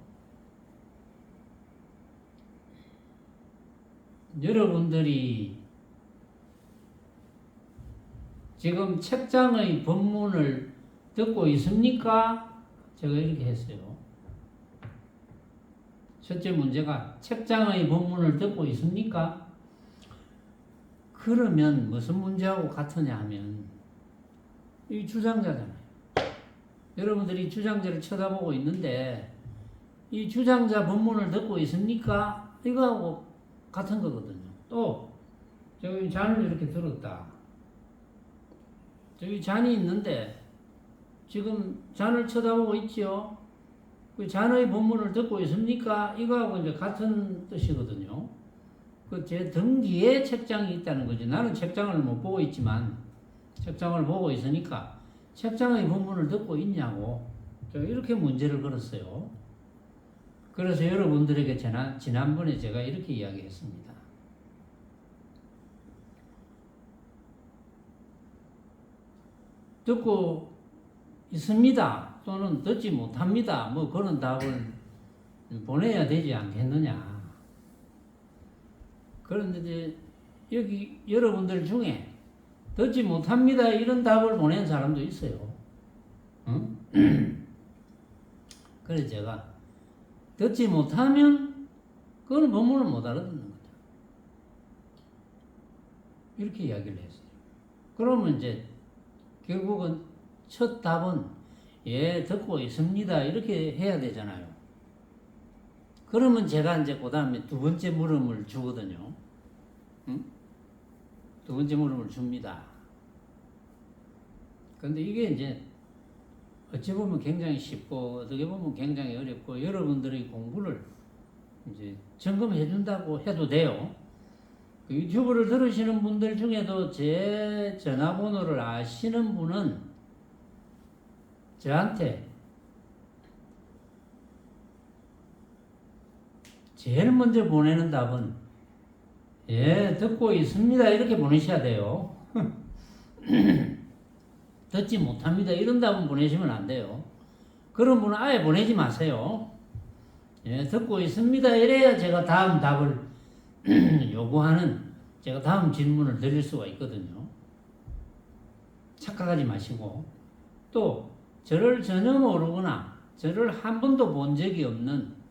여러분들이 지금 책장의 법문을 듣고 있습니까? 제가 이렇게 했어요. 첫째 문제가 책장의 법문을 듣고 있습니까? 그러면 무슨 문제하고 같으냐 하면 이 주장자잖아요. 여러분들이 주장자를 쳐다보고 있는데 이 주장자 법문을 듣고 있습니까? 이거하고 같은 거거든요. 또 저기 잔을 이렇게 들었다. 저기 잔이 있는데 지금 잔을 쳐다보고 있지요. 그 잔의 본문을 듣고 있습니까? 이거하고 이제 같은 뜻이거든요. 그 제 등 뒤에 책장이 있다는 거지. 나는 책장을 못 보고 있지만 책장을 보고 있으니까 책장의 본문을 듣고 있냐고 제가 이렇게 문제를 걸었어요. 그래서 여러분들에게 지난번에 제가 이렇게 이야기했습니다. 듣고 있습니다. 또는 듣지 못합니다. 뭐 그런 답을 보내야 되지 않겠느냐. 그런데 이제 여기 여러분들 중에 듣지 못합니다 이런 답을 보낸 사람도 있어요. 응? 그래서 제가 듣지 못하면 그건 법문을 못 알아듣는 거다. 이렇게 이야기를 했어요. 그러면 이제 결국은 첫 답은 예 듣고 있습니다 이렇게 해야 되잖아요. 그러면 제가 이제 그 다음에 두 번째 물음을 주거든요. 응? 두 번째 물음을 줍니다. 근데 이게 이제 어찌 보면 굉장히 쉽고 어떻게 보면 굉장히 어렵고 여러분들의 공부를 이제 점검해 준다고 해도 돼요. 그 유튜브를 들으시는 분들 중에도 제 전화번호를 아시는 분은 저한테 제일 먼저 보내는 답은 예 듣고 있습니다 이렇게 보내셔야 돼요. 듣지 못합니다 이런 답은 보내시면 안 돼요. 그런 분은 아예 보내지 마세요. 예 듣고 있습니다 이래야 제가 다음 답을 요구하는 제가 다음 질문을 드릴 수가 있거든요. 착각하지 마시고 또 저를 전혀 모르거나 저를 한 번도 본 적이 없는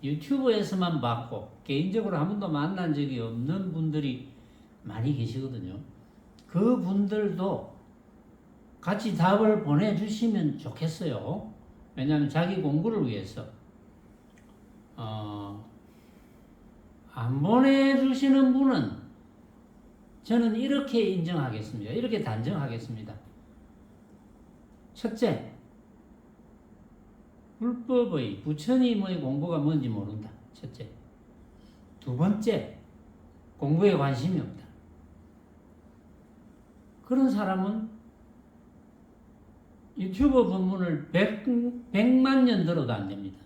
유튜브에서만 봤고 개인적으로 한 번도 만난 적이 없는 분들이 많이 계시거든요. 그 분들도 같이 답을 보내주시면 좋겠어요. 왜냐하면 자기 공부를 위해서 안 보내주시는 분은 저는 이렇게 인정하겠습니다. 이렇게 단정하겠습니다. 첫째, 불법의 부처님의 공부가 뭔지 모른다. 첫째. 두 번째, 공부에 관심이 없다. 그런 사람은 유튜브 법문을 100만 년 들어도 안 됩니다.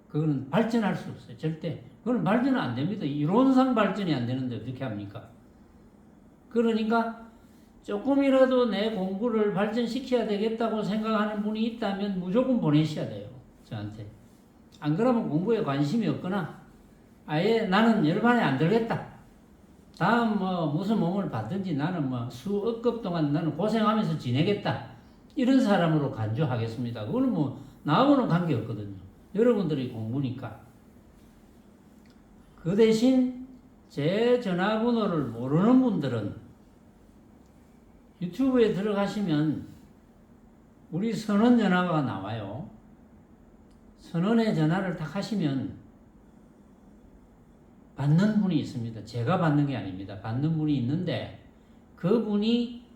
그거는 발전할 수 없어요. 절대. 그건 발전은 안 됩니다. 이론상 발전이 안 되는데 어떻게 합니까? 그러니까 조금이라도 내 공부를 발전시켜야 되겠다고 생각하는 분이 있다면 무조건 보내셔야 돼요. 저한테. 안 그러면 공부에 관심이 없거나 아예 나는 열반에 안 들겠다. 다음 무슨 몸을 받든지 나는 수억 급 동안 나는 고생하면서 지내겠다. 이런 사람으로 간주하겠습니다. 그거는 나하고는 관계없거든요. 여러분들이 공부니까. 그 대신 제 전화번호를 모르는 분들은 유튜브에 들어가시면 우리 선언 전화가 나와요. 선언의 전화를 딱 하시면 받는 분이 있습니다. 제가 받는 게 아닙니다. 받는 분이 있는데 그분이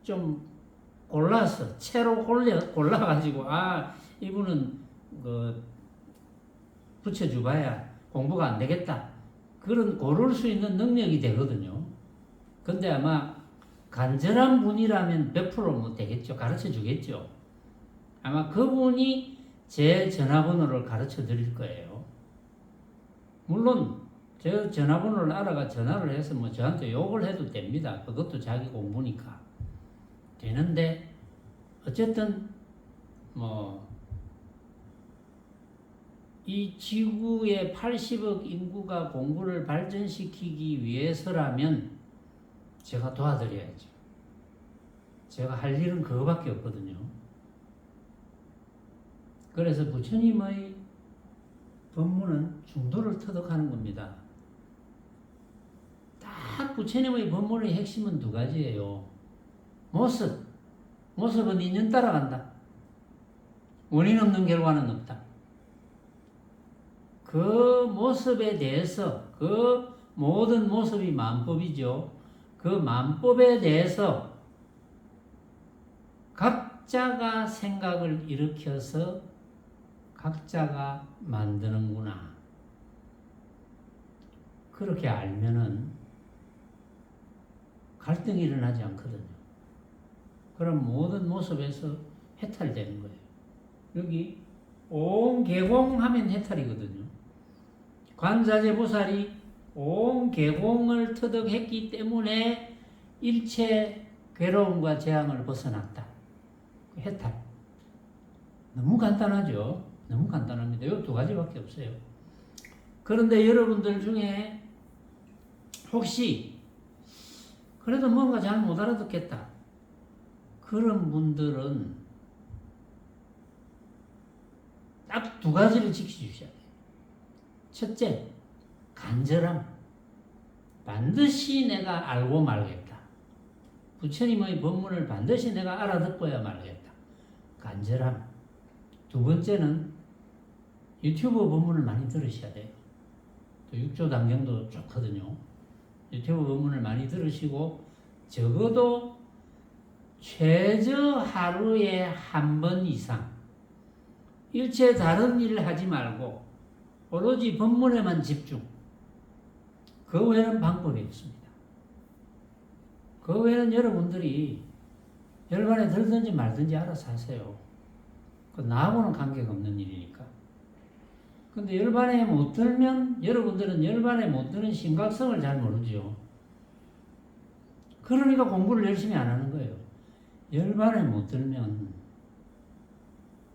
좀 골라서 채로 골라가지고 이분은 붙여줘봐야 공부가 안 되겠다. 그런 고를 수 있는 능력이 되거든요. 근데 아마 간절한 분이라면 100%뭐 되겠죠. 가르쳐 주겠죠. 아마 그분이 제 전화번호를 가르쳐 드릴 거예요. 물론 제 전화번호를 알아가 전화를 해서 뭐 저한테 욕을 해도 됩니다. 그것도 자기 공부니까 되는데, 어쨌든 뭐 이 지구의 80억 인구가 공부를 발전시키기 위해서라면 제가 도와드려야죠. 제가 할 일은 그거밖에 없거든요. 그래서 부처님의 법문은 중도를 터득하는 겁니다. 딱 부처님의 법문의 핵심은 두 가지예요. 모습은 인연 따라간다. 원인 없는 결과는 없다. 그 모습에 대해서, 그 모든 모습이 만법이죠. 그 만법에 대해서 각자가 생각을 일으켜서 각자가 만드는구나. 그렇게 알면은 갈등이 일어나지 않거든요. 그럼 모든 모습에서 해탈되는 거예요. 여기 온 개공하면 해탈이거든요. 관자재보살이 온 개공을 터득했기 때문에 일체 괴로움과 재앙을 벗어났다. 해탈. 너무 간단하죠. 너무 간단합니다. 이 두 가지밖에 없어요. 그런데 여러분들 중에 혹시 그래도 뭔가 잘 못 알아듣겠다, 그런 분들은 딱 두 가지를 지켜주셔야 돼요. 첫째, 간절함. 반드시 내가 알고 말겠다. 부처님의 법문을 반드시 내가 알아듣고야 말겠다. 간절함. 두 번째는 유튜브 법문을 많이 들으셔야 돼요. 또 육조 당경도 좋거든요. 유튜브 법문을 많이 들으시고 적어도 최저 하루에 한 번 이상 일체 다른 일을 하지 말고 오로지 법문에만 집중. 그 외에는 방법이 없습니다. 그 외에는 여러분들이 열반에 들든지 말든지 알아서 하세요. 그 나하고는 관계가 없는 일이니까. 근데 열반에 못 들면 여러분들은 열반에 못 드는 심각성을 잘 모르죠. 그러니까 공부를 열심히 안 하는 거예요. 열반에 못 들면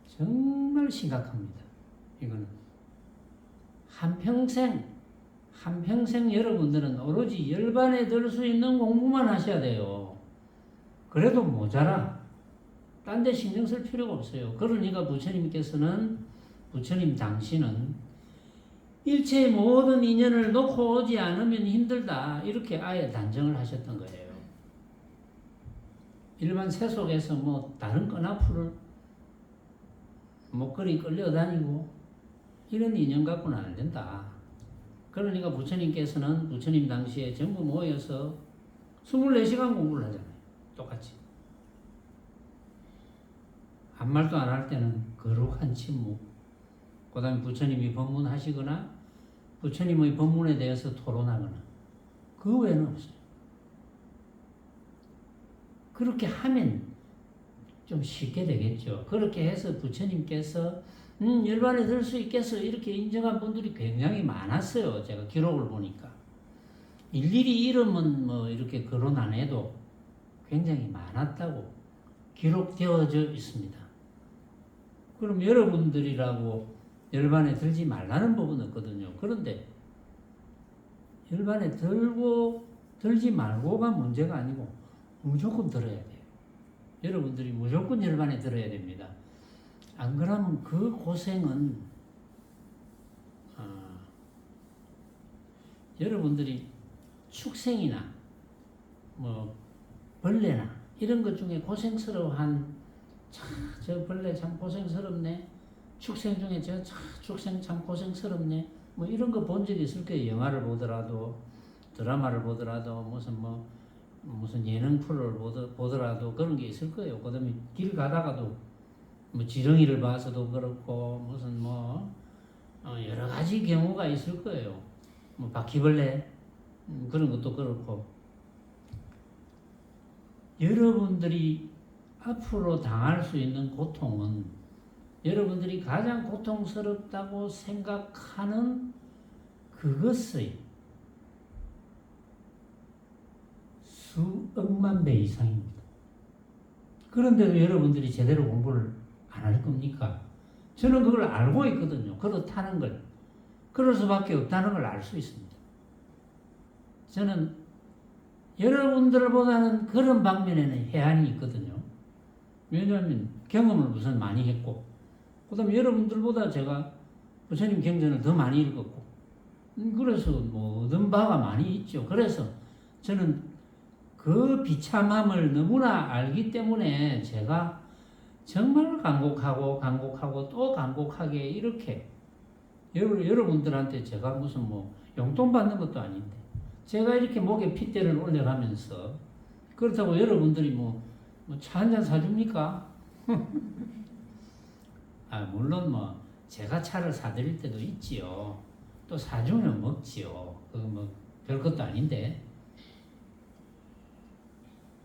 정말 심각합니다. 이거는 한평생 여러분들은 오로지 열반에 들 수 있는 공부만 하셔야 돼요. 그래도 모자라. 딴 데 신경 쓸 필요가 없어요. 그러니까 부처님 당신은 일체의 모든 인연을 놓고 오지 않으면 힘들다, 이렇게 아예 단정을 하셨던 거예요. 일반 세속에서 뭐 다른 끈앞풀을 목걸이 끌려다니고 이런 인연 갖고는 안 된다. 그러니까 부처님께서는 부처님 당시에 전부 모여서 24시간 공부를 하잖아요. 똑같이. 한 말도 안 할 때는 거룩한 침묵. 그 다음에 부처님이 법문하시거나 부처님의 법문에 대해서 토론하거나 그 외에는 없어요. 그렇게 하면 좀 쉽게 되겠죠. 그렇게 해서 부처님께서 열반에 들 수 있겠어 이렇게 인정한 분들이 굉장히 많았어요. 제가 기록을 보니까 일일이 이름은 뭐 이렇게 거론 안 해도 굉장히 많았다고 기록되어져 있습니다. 그럼 여러분들이라고 열반에 들지 말라는 법은 없거든요. 그런데 열반에 들지 말고가 문제가 아니고 무조건 들어야 돼요. 여러분들이 무조건 열반에 들어야 됩니다. 안 그러면 그 고생은 여러분들이 축생이나 뭐 벌레나 이런 것 중에 고생스러워한 저 벌레 참 고생스럽네, 축생 중에 저 축생 참 고생스럽네, 뭐 이런 거 본 적이 있을 거예요. 영화를 보더라도 드라마를 보더라도 무슨 예능 프로를 보더라도 그런 게 있을 거예요. 그 다음에 길 가다가도 뭐 지렁이를 봐서도 그렇고 무슨 여러 가지 경우가 있을 거예요. 뭐 바퀴벌레 그런 것도 그렇고. 여러분들이 앞으로 당할 수 있는 고통은 여러분들이 가장 고통스럽다고 생각하는 그것의 수억만 배 이상입니다. 그런데도 여러분들이 제대로 공부를 안 할 겁니까? 저는 그걸 알고 있거든요. 그렇다는 걸. 그럴 수밖에 없다는 걸 알 수 있습니다. 저는 여러분들보다는 그런 방면에는 해안이 있거든요. 왜냐하면 경험을 우선 많이 했고, 그 다음에 여러분들보다 제가 부처님 경전을 더 많이 읽었고, 그래서 뭐 얻은 바가 많이 있죠. 그래서 저는 그 비참함을 너무나 알기 때문에 제가 정말 간곡하고 또 간곡하게 이렇게 여러분들한테 제가 무슨 뭐 용돈 받는 것도 아닌데 제가 이렇게 목에 핏대를 올려가면서 그렇다고 여러분들이 뭐 차 한 잔 사줍니까? 아, 물론 뭐 제가 차를 사드릴 때도 있지요. 또 사주면 먹지요. 그거 뭐 별것도 아닌데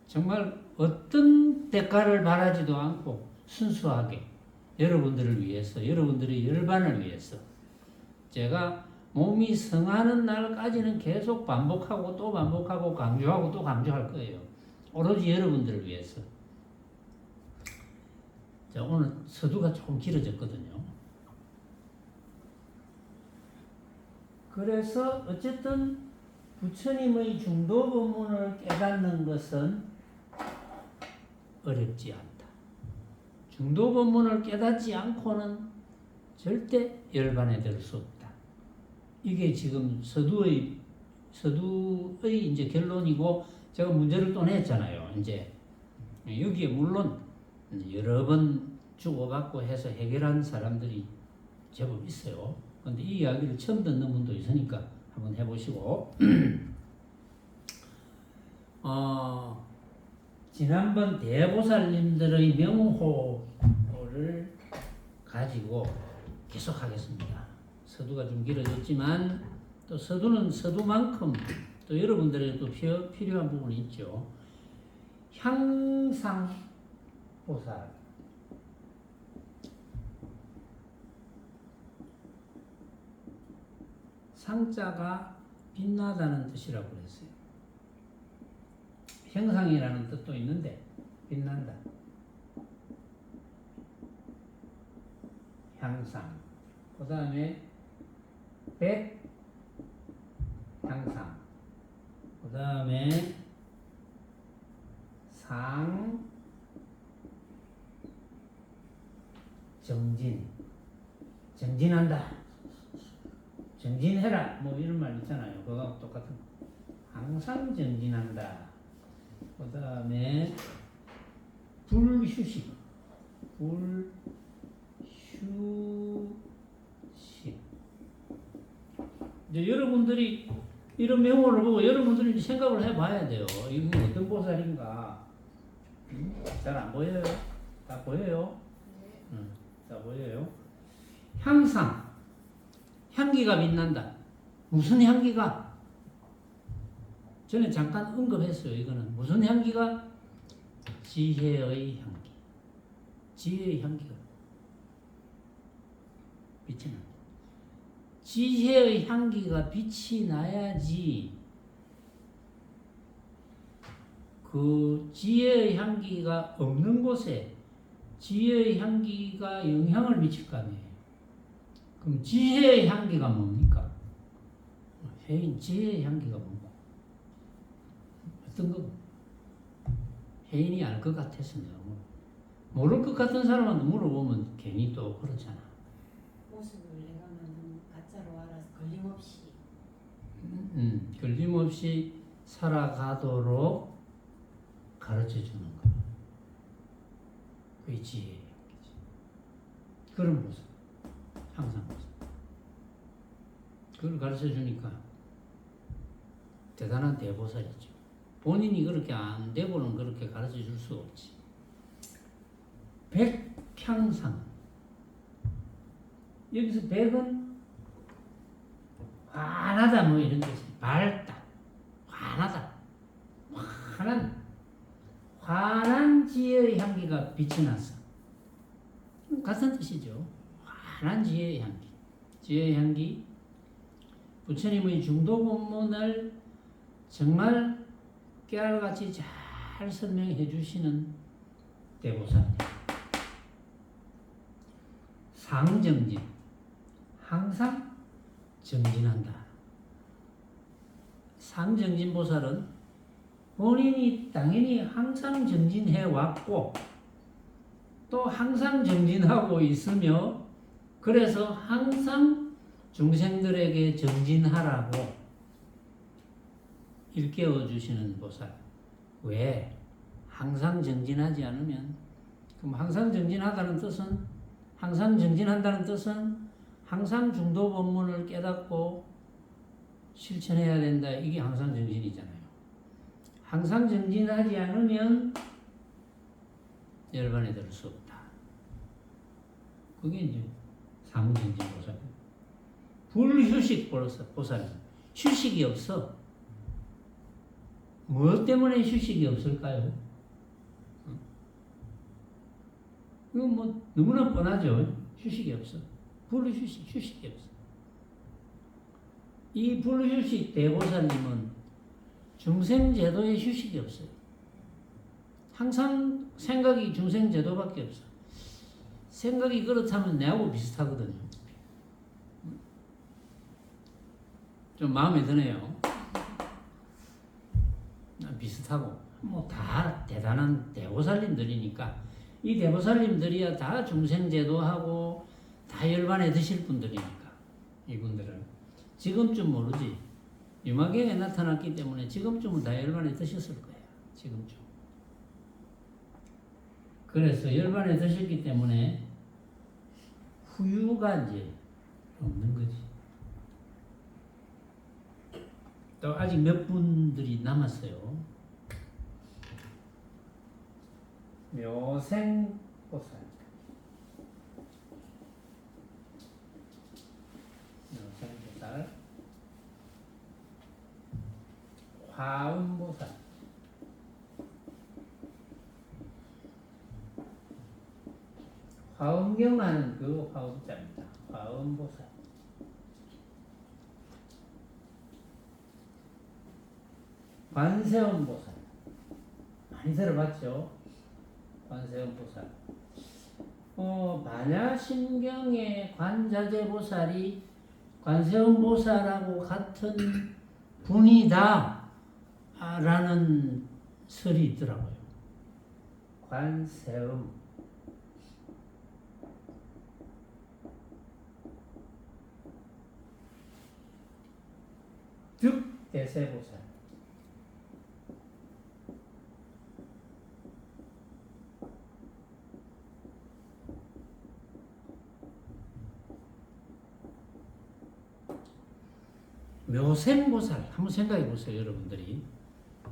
정말 어떤 대가를 바라지도 않고 순수하게 여러분들을 위해서, 여러분들의 열반을 위해서 제가 몸이 성하는 날까지는 계속 반복하고 또 반복하고 강조하고 또 강조할 거예요. 오로지 여러분들을 위해서. 자, 오늘 서두가 조금 길어졌거든요. 그래서 어쨌든 부처님의 중도 법문을 깨닫는 것은 어렵지 않다. 중도 법문을 깨닫지 않고는 절대 열반에 들 수 없다. 이게 지금 서두의 이제 결론이고 제가 문제를 또 냈잖아요. 이제 여기에 물론 여러 번 주고받고 해서 해결한 사람들이 제법 있어요. 근데 이 이야기를 처음 듣는 분도 있으니까 한번 해보시고 지난번 대보살님들의 명호를 가지고 계속 하겠습니다. 서두가 좀 길어졌지만 또 서두는 서두만큼 또 여러분들에게 또 필요한 부분이 있죠. 향상보살 상자가 빛나다는 뜻이라고 그랬어요. 형상이라는 뜻도 있는데 빛난다. 향상. 그 다음에 백향상. 그 다음에 정진. 정진한다. 정진해라. 뭐 이런 말 있잖아요. 그거하고 똑같은. 항상 정진한다. 그 다음에 불휴식. 이제 여러분들이 이런 명호를 보고 여러분들이 생각을 해봐야 돼요. 이게 어떤 보살인가. 잘 안 보여요? 다 보여요? 다 보여요? 향상. 향기가 빛난다. 무슨 향기가? 전에 잠깐 언급했어요. 이거는 무슨 향기가? 지혜의 향기. 지혜의 향기가 빛이 난다. 지혜의 향기가 빛이 나야지 그 지혜의 향기가 없는 곳에 지혜의 향기가 영향을 미칠 거 아니에요. 그럼 지혜의 향기가 뭡니까? 지혜의 향기가 뭔가? 어떤 거? 혜인이 알 것 같아서 내가 모를 것 같은 사람한테 물어보면 괜히 또 그렇잖아. 모습을 내가 만든 가짜로 알아서 걸림없이 걸림없이 살아가도록 가르쳐 주는 거. 그게 지혜의 향기지. 그런 모습. 항상 모습. 그걸 가르쳐 주니까 대단한 대보살이죠. 본인이 그렇게 안 되고는 그렇게 가르쳐 줄 수 없지. 백향상. 여기서 백은 환하다 뭐 이런 뜻이 밝다. 환하다. 향기가 빛이 났어. 같은 뜻이죠. 환한 지혜의 향기. 지혜의 향기. 부처님의 중도 본문을 정말 깨알같이 잘 설명해 주시는 대보살님. 상정진. 항상 정진한다. 상정진 보살은 본인이 당연히 항상 정진해 왔고 또 항상 정진하고 있으며 그래서 항상 중생들에게 정진하라고 일깨워 주시는 보살. 왜? 항상 정진하지 않으면 그럼 항상 정진하다는 뜻은 항상 정진한다는 뜻은 항상 중도 본문을 깨닫고 실천해야 된다. 이게 항상 정진이잖아요. 항상 정진하지 않으면 열반에 들 수 없다. 그게 이제 상정진 보살. 불휴식 보살. 휴식이 없어. 무엇 때문에 휴식이 없을까요? 이거 뭐 너무나 뻔하죠. 휴식이 없어. 휴식이 없어. 이 불휴식 대보살님은 중생제도에 휴식이 없어요. 항상 생각이 중생제도밖에 없어. 생각이 그렇다면 내하고 비슷하거든요. 좀 마음에 드네요. 비슷하고 뭐 다 대단한 대보살님들이니까 이 대보살님들이야 다 중생제도하고 다 열반에 드실 분들이니까 이분들은 지금쯤 모르지. 유마경에 나타났기 때문에 지금쯤은 다 열반에 드셨을 거예요. 지금쯤. 그래서 열반에 드셨기 때문에 후유가 이제 없는 거지. 또 아직 몇 분들이 남았어요. 묘생보살. 묘생보살. 화음보살. 화음경하는 그 화음자입니다. 화음보살. 관세음보살. 많이 들어봤죠? 관세음보살. 반야심경의 관자재보살이 관세음보살하고 같은 분이다 라는 설이 있더라고요. 관세음. 득대세보살. 묘생보살 한번 생각해 보세요, 여러분들이.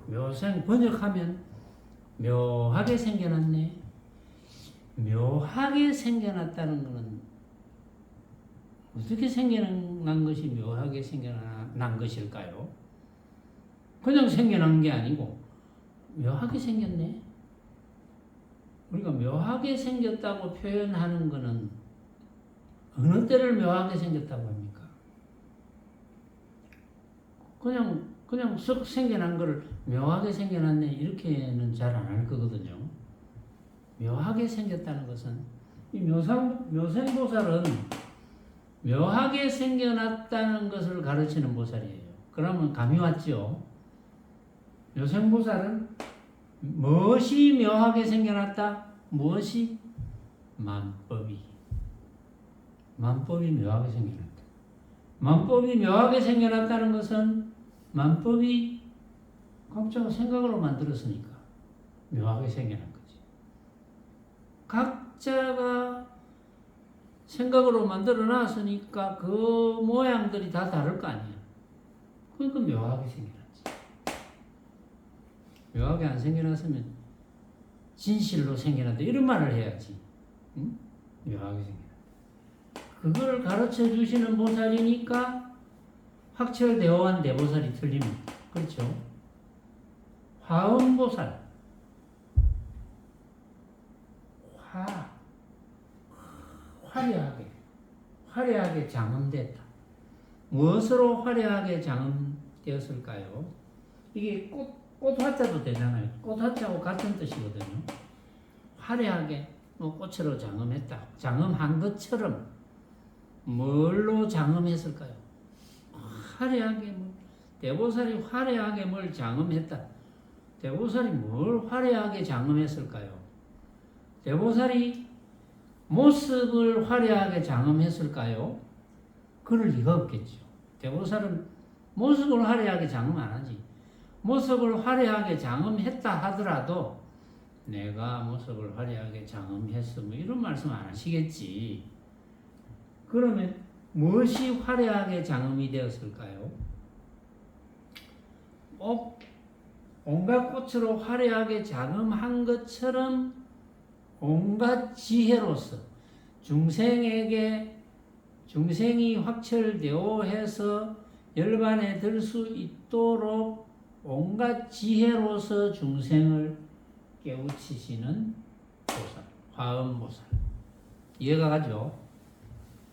묘생 번역하면 묘하게 생겨났네. 묘하게 생겨났다는 것은 어떻게 생겨난 것이 묘하게 생겨난 것일까요? 그냥 생겨난 게 아니고 묘하게 생겼네. 우리가 묘하게 생겼다고 표현하는 것은 어느 때를 묘하게 생겼다고 합니까? 그냥 썩 생겨난 거를 묘하게 생겨났네 이렇게는 잘 안 할 거거든요. 묘하게 생겼다는 것은 이 묘생보살은 묘하게 생겨났다는 것을 가르치는 보살이에요. 그러면 감이 왔죠. 묘생보살은 무엇이 묘하게 생겨났다? 무엇이? 만법이 묘하게 생겨났다. 만법이 묘하게 생겨났다는 것은 만법이 각자가 생각으로 만들었으니까 묘하게 생겨난 거지. 각자가 생각으로 만들어 놨으니까 그 모양들이 다 다를 거 아니야. 그러니까 묘하게 생겨났지. 묘하게 안 생겨났으면 진실로 생겨났다 이런 말을 해야지. 응? 묘하게 생겨났다. 그걸 가르쳐 주시는 보살이니까 확철대오한 대보살이 틀립니다. 그렇죠? 화음보살. 화려하게 장엄됐다. 무엇으로 화려하게 장엄되었을까요? 이게 꽃 화자도 되잖아요. 꽃 화자하고 같은 뜻이거든요. 화려하게 꽃으로 장엄했다. 장엄한 것처럼 뭘로 장엄했을까요? 화려하게 대보살이 화려하게 뭘 장엄했다. 대보살이 뭘 화려하게 장엄했을까요? 대보살이 모습을 화려하게 장엄했을까요? 그럴 리가 없겠죠. 대보살은 모습을 화려하게 장엄 안 하지. 모습을 화려하게 장엄했다 하더라도 내가 모습을 화려하게 장엄했어 뭐 이런 말씀 안 하시겠지. 그러면 무엇이 화려하게 장엄이 되었을까요? 온갖 꽃으로 화려하게 장엄한 것처럼 온갖 지혜로서 중생이 확철되어 해서 열반에 들 수 있도록 온갖 지혜로서 중생을 깨우치시는 보살, 화엄보살. 이해가 가죠?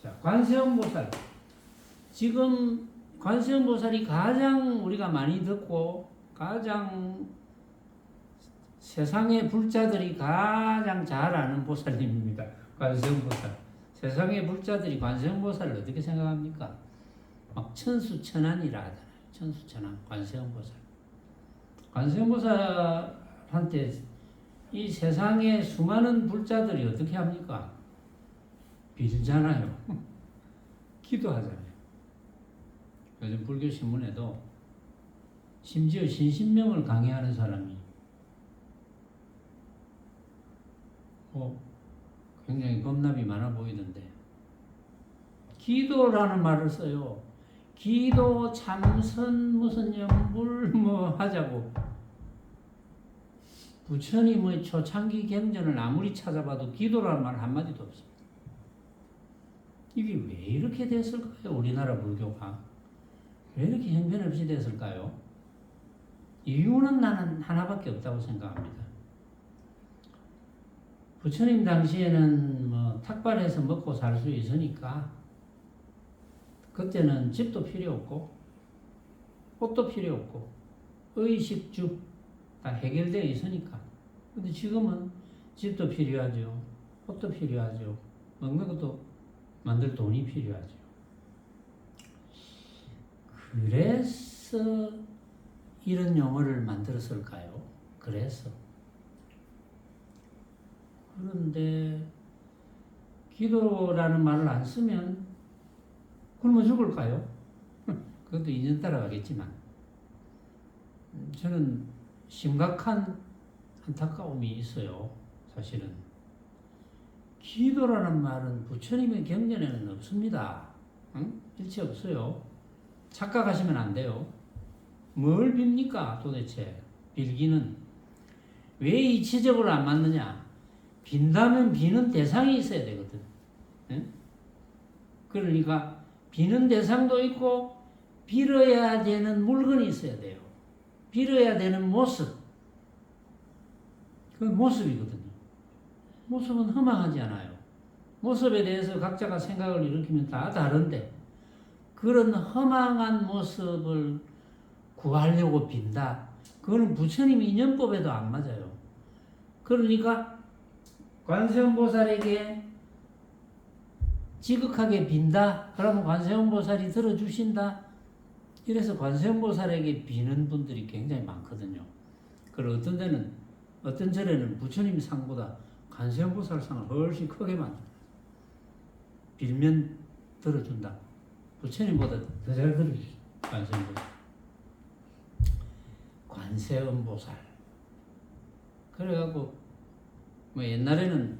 자, 관세음보살. 지금 관세음보살이 가장 우리가 많이 듣고 가장 세상의 불자들이 가장 잘 아는 보살님입니다. 관세음보살. 세상의 불자들이 관세음보살을 어떻게 생각합니까? 막 천수천안이라 하잖아요. 천수천안, 관세음보살. 관세음보살한테 이 세상의 수많은 불자들이 어떻게 합니까? 빌잖아요. 기도하잖아요. 요즘 불교 신문에도 심지어 신신명을 강의하는 사람이 굉장히 겁납이 많아 보이는데 기도라는 말을 써요. 기도, 참선, 무슨 연불 뭐 하자고. 부처님의 초창기 경전을 아무리 찾아봐도 기도라는 말 한마디도 없습니다. 이게 왜 이렇게 됐을까요? 우리나라 불교가 왜 이렇게 형편없이 됐을까요? 이유는 나는 하나밖에 없다고 생각합니다. 부처님 당시에는 뭐 탁발해서 먹고 살 수 있으니까 그때는 집도 필요 없고 옷도 필요 없고 의식, 주 다 해결되어 있으니까. 근데 지금은 집도 필요하죠. 옷도 필요하죠. 먹는 것도 만들 돈이 필요하죠. 그래서 이런 용어를 만들었을까요? 그래서. 그런데 기도라는 말을 안 쓰면 굶어 죽을까요? 그것도 인연 따라가겠지만 저는 심각한 안타까움이 있어요. 사실은 기도라는 말은 부처님의 경전에는 없습니다. 응? 일체 없어요. 착각하시면 안 돼요. 뭘 빕니까 도대체? 빌기는 왜 이치적으로 안 맞느냐? 빈다면 비는 대상이 있어야 되거든. 응? 그러니까 비는 대상도 있고 빌어야 되는 물건이 있어야 돼요. 빌어야 되는 모습. 그 모습이거든요. 모습은 허망하지 않아요. 모습에 대해서 각자가 생각을 일으키면 다 다른데 그런 허망한 모습을 구하려고 빈다. 그거는 부처님 인연법에도 안 맞아요. 그러니까 관세음보살에게 지극하게 빈다. 그러면 관세음보살이 들어주신다. 이래서 관세음보살에게 비는 분들이 굉장히 많거든요. 그리고 어떤 절에는 부처님 상보다 관세음보살 상을 훨씬 크게 만든다. 빌면 들어준다. 부처님보다 더 잘 들어주죠. 관세음보살. 관세음보살. 그래갖고 뭐 옛날에는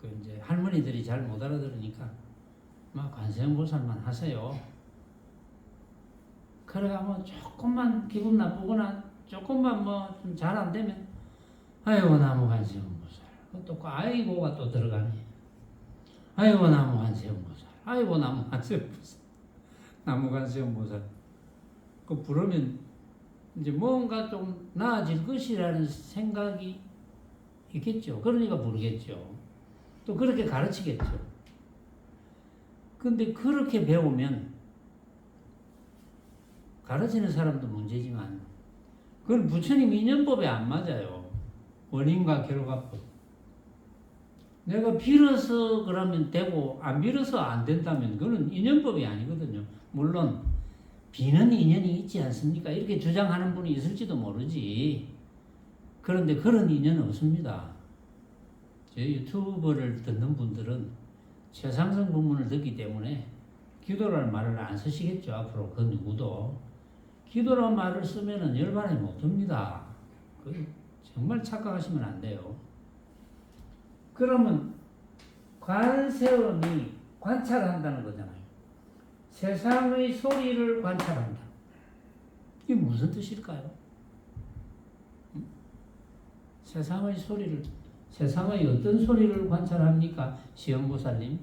그 이제 할머니들이 잘 못 알아들으니까 막 관세음보살만 하세요. 그래가 뭐 조금만 기분 나쁘거나 조금만 뭐 좀 잘 안 되면 아이고 나무 관세음보살. 또 아이고가 또 들어가네. 아이고 나무 관세음보살. 아이고 나무 관세음보살. 나무 관세음보살. 그 부르면 이제 뭔가 좀 나아질 것이라는 생각이 있겠죠. 그러니까 모르겠죠. 또 그렇게 가르치겠죠. 근데 그렇게 배우면 가르치는 사람도 문제지만 그건 부처님 인연법에 안 맞아요. 원인과 결과법. 내가 빌어서 그러면 되고 안 빌어서 안 된다면 그건 인연법이 아니거든요. 물론 비는 인연이 있지 않습니까? 이렇게 주장하는 분이 있을지도 모르지. 그런데 그런 인연은 없습니다. 제 유튜브를 듣는 분들은 최상승 법문을 듣기 때문에 기도라는 말을 안 쓰시겠죠. 앞으로 그 누구도. 기도라는 말을 쓰면은 열반에 못 듭니다. 정말 착각하시면 안 돼요. 그러면 관세음이 관찰한다는 거잖아요. 세상의 소리를 관찰한다. 이게 무슨 뜻일까요? 세상의 소리를, 세상의 어떤 소리를 관찰합니까? 시험보살님.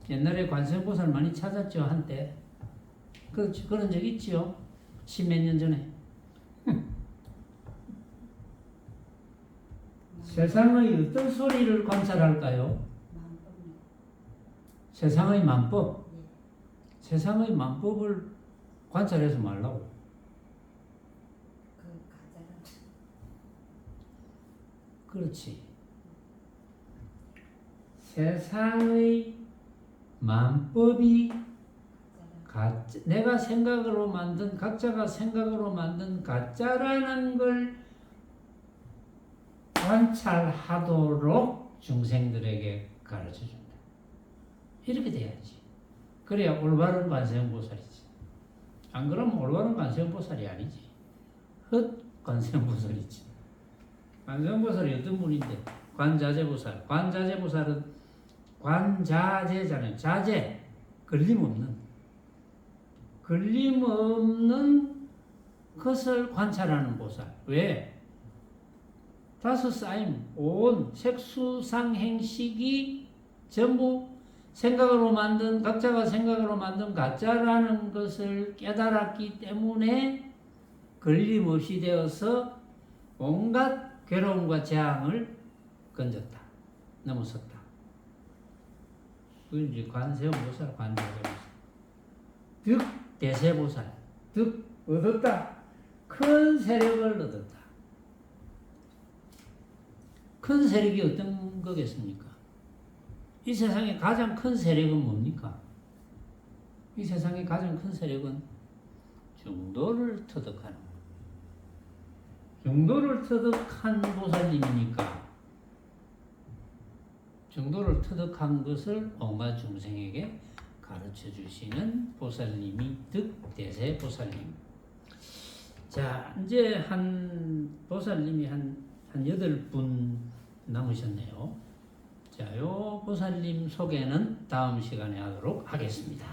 옛날에 관세음보살 많이 찾았죠, 한때. 그런 적 있지요? 십몇 년 전에. 세상의 어떤 소리를 관찰할까요? 세상의 만법. 세상의 만법을 관찰해서 말라고. 그렇지. 세상의 만법이 내가 생각으로 만든, 각자가 생각으로 만든 가짜라는 걸 관찰하도록 중생들에게 가르쳐준다. 이렇게 돼야지. 그래야 올바른 관세음보살이지. 안 그러면 올바른 관세음보살이 아니지. 헛 관세음보살이지. 관세음보살이 어떤 분인데? 관자재보살. 관자재보살은 관자재잖아요. 자재. 걸림없는 것을 관찰하는 보살. 왜? 다섯 쌓임, 온 색수상행식이 전부 생각으로 만든, 각자가 생각으로 만든 가짜라는 것을 깨달았기 때문에 걸림없이 되어서 온갖 괴로움과 재앙을 건졌다. 넘어섰다. 그게 이제 관세음보살, 관자재보살. 득대세보살. 득, 얻었다. 큰 세력을 얻었다. 큰 세력이 어떤 거겠습니까? 이 세상에 가장 큰 세력은 뭡니까? 이 세상에 가장 큰 세력은 중도를 터득하는 것. 중도를 터득한 보살님이니까 중도를 터득한 것을 온갖 중생에게 가르쳐 주시는 보살님이 득대세 보살님. 자, 이제 한 보살님이 한 8분 남으셨네요. 자, 요 보살님 소개는 다음 시간에 하도록 하겠습니다.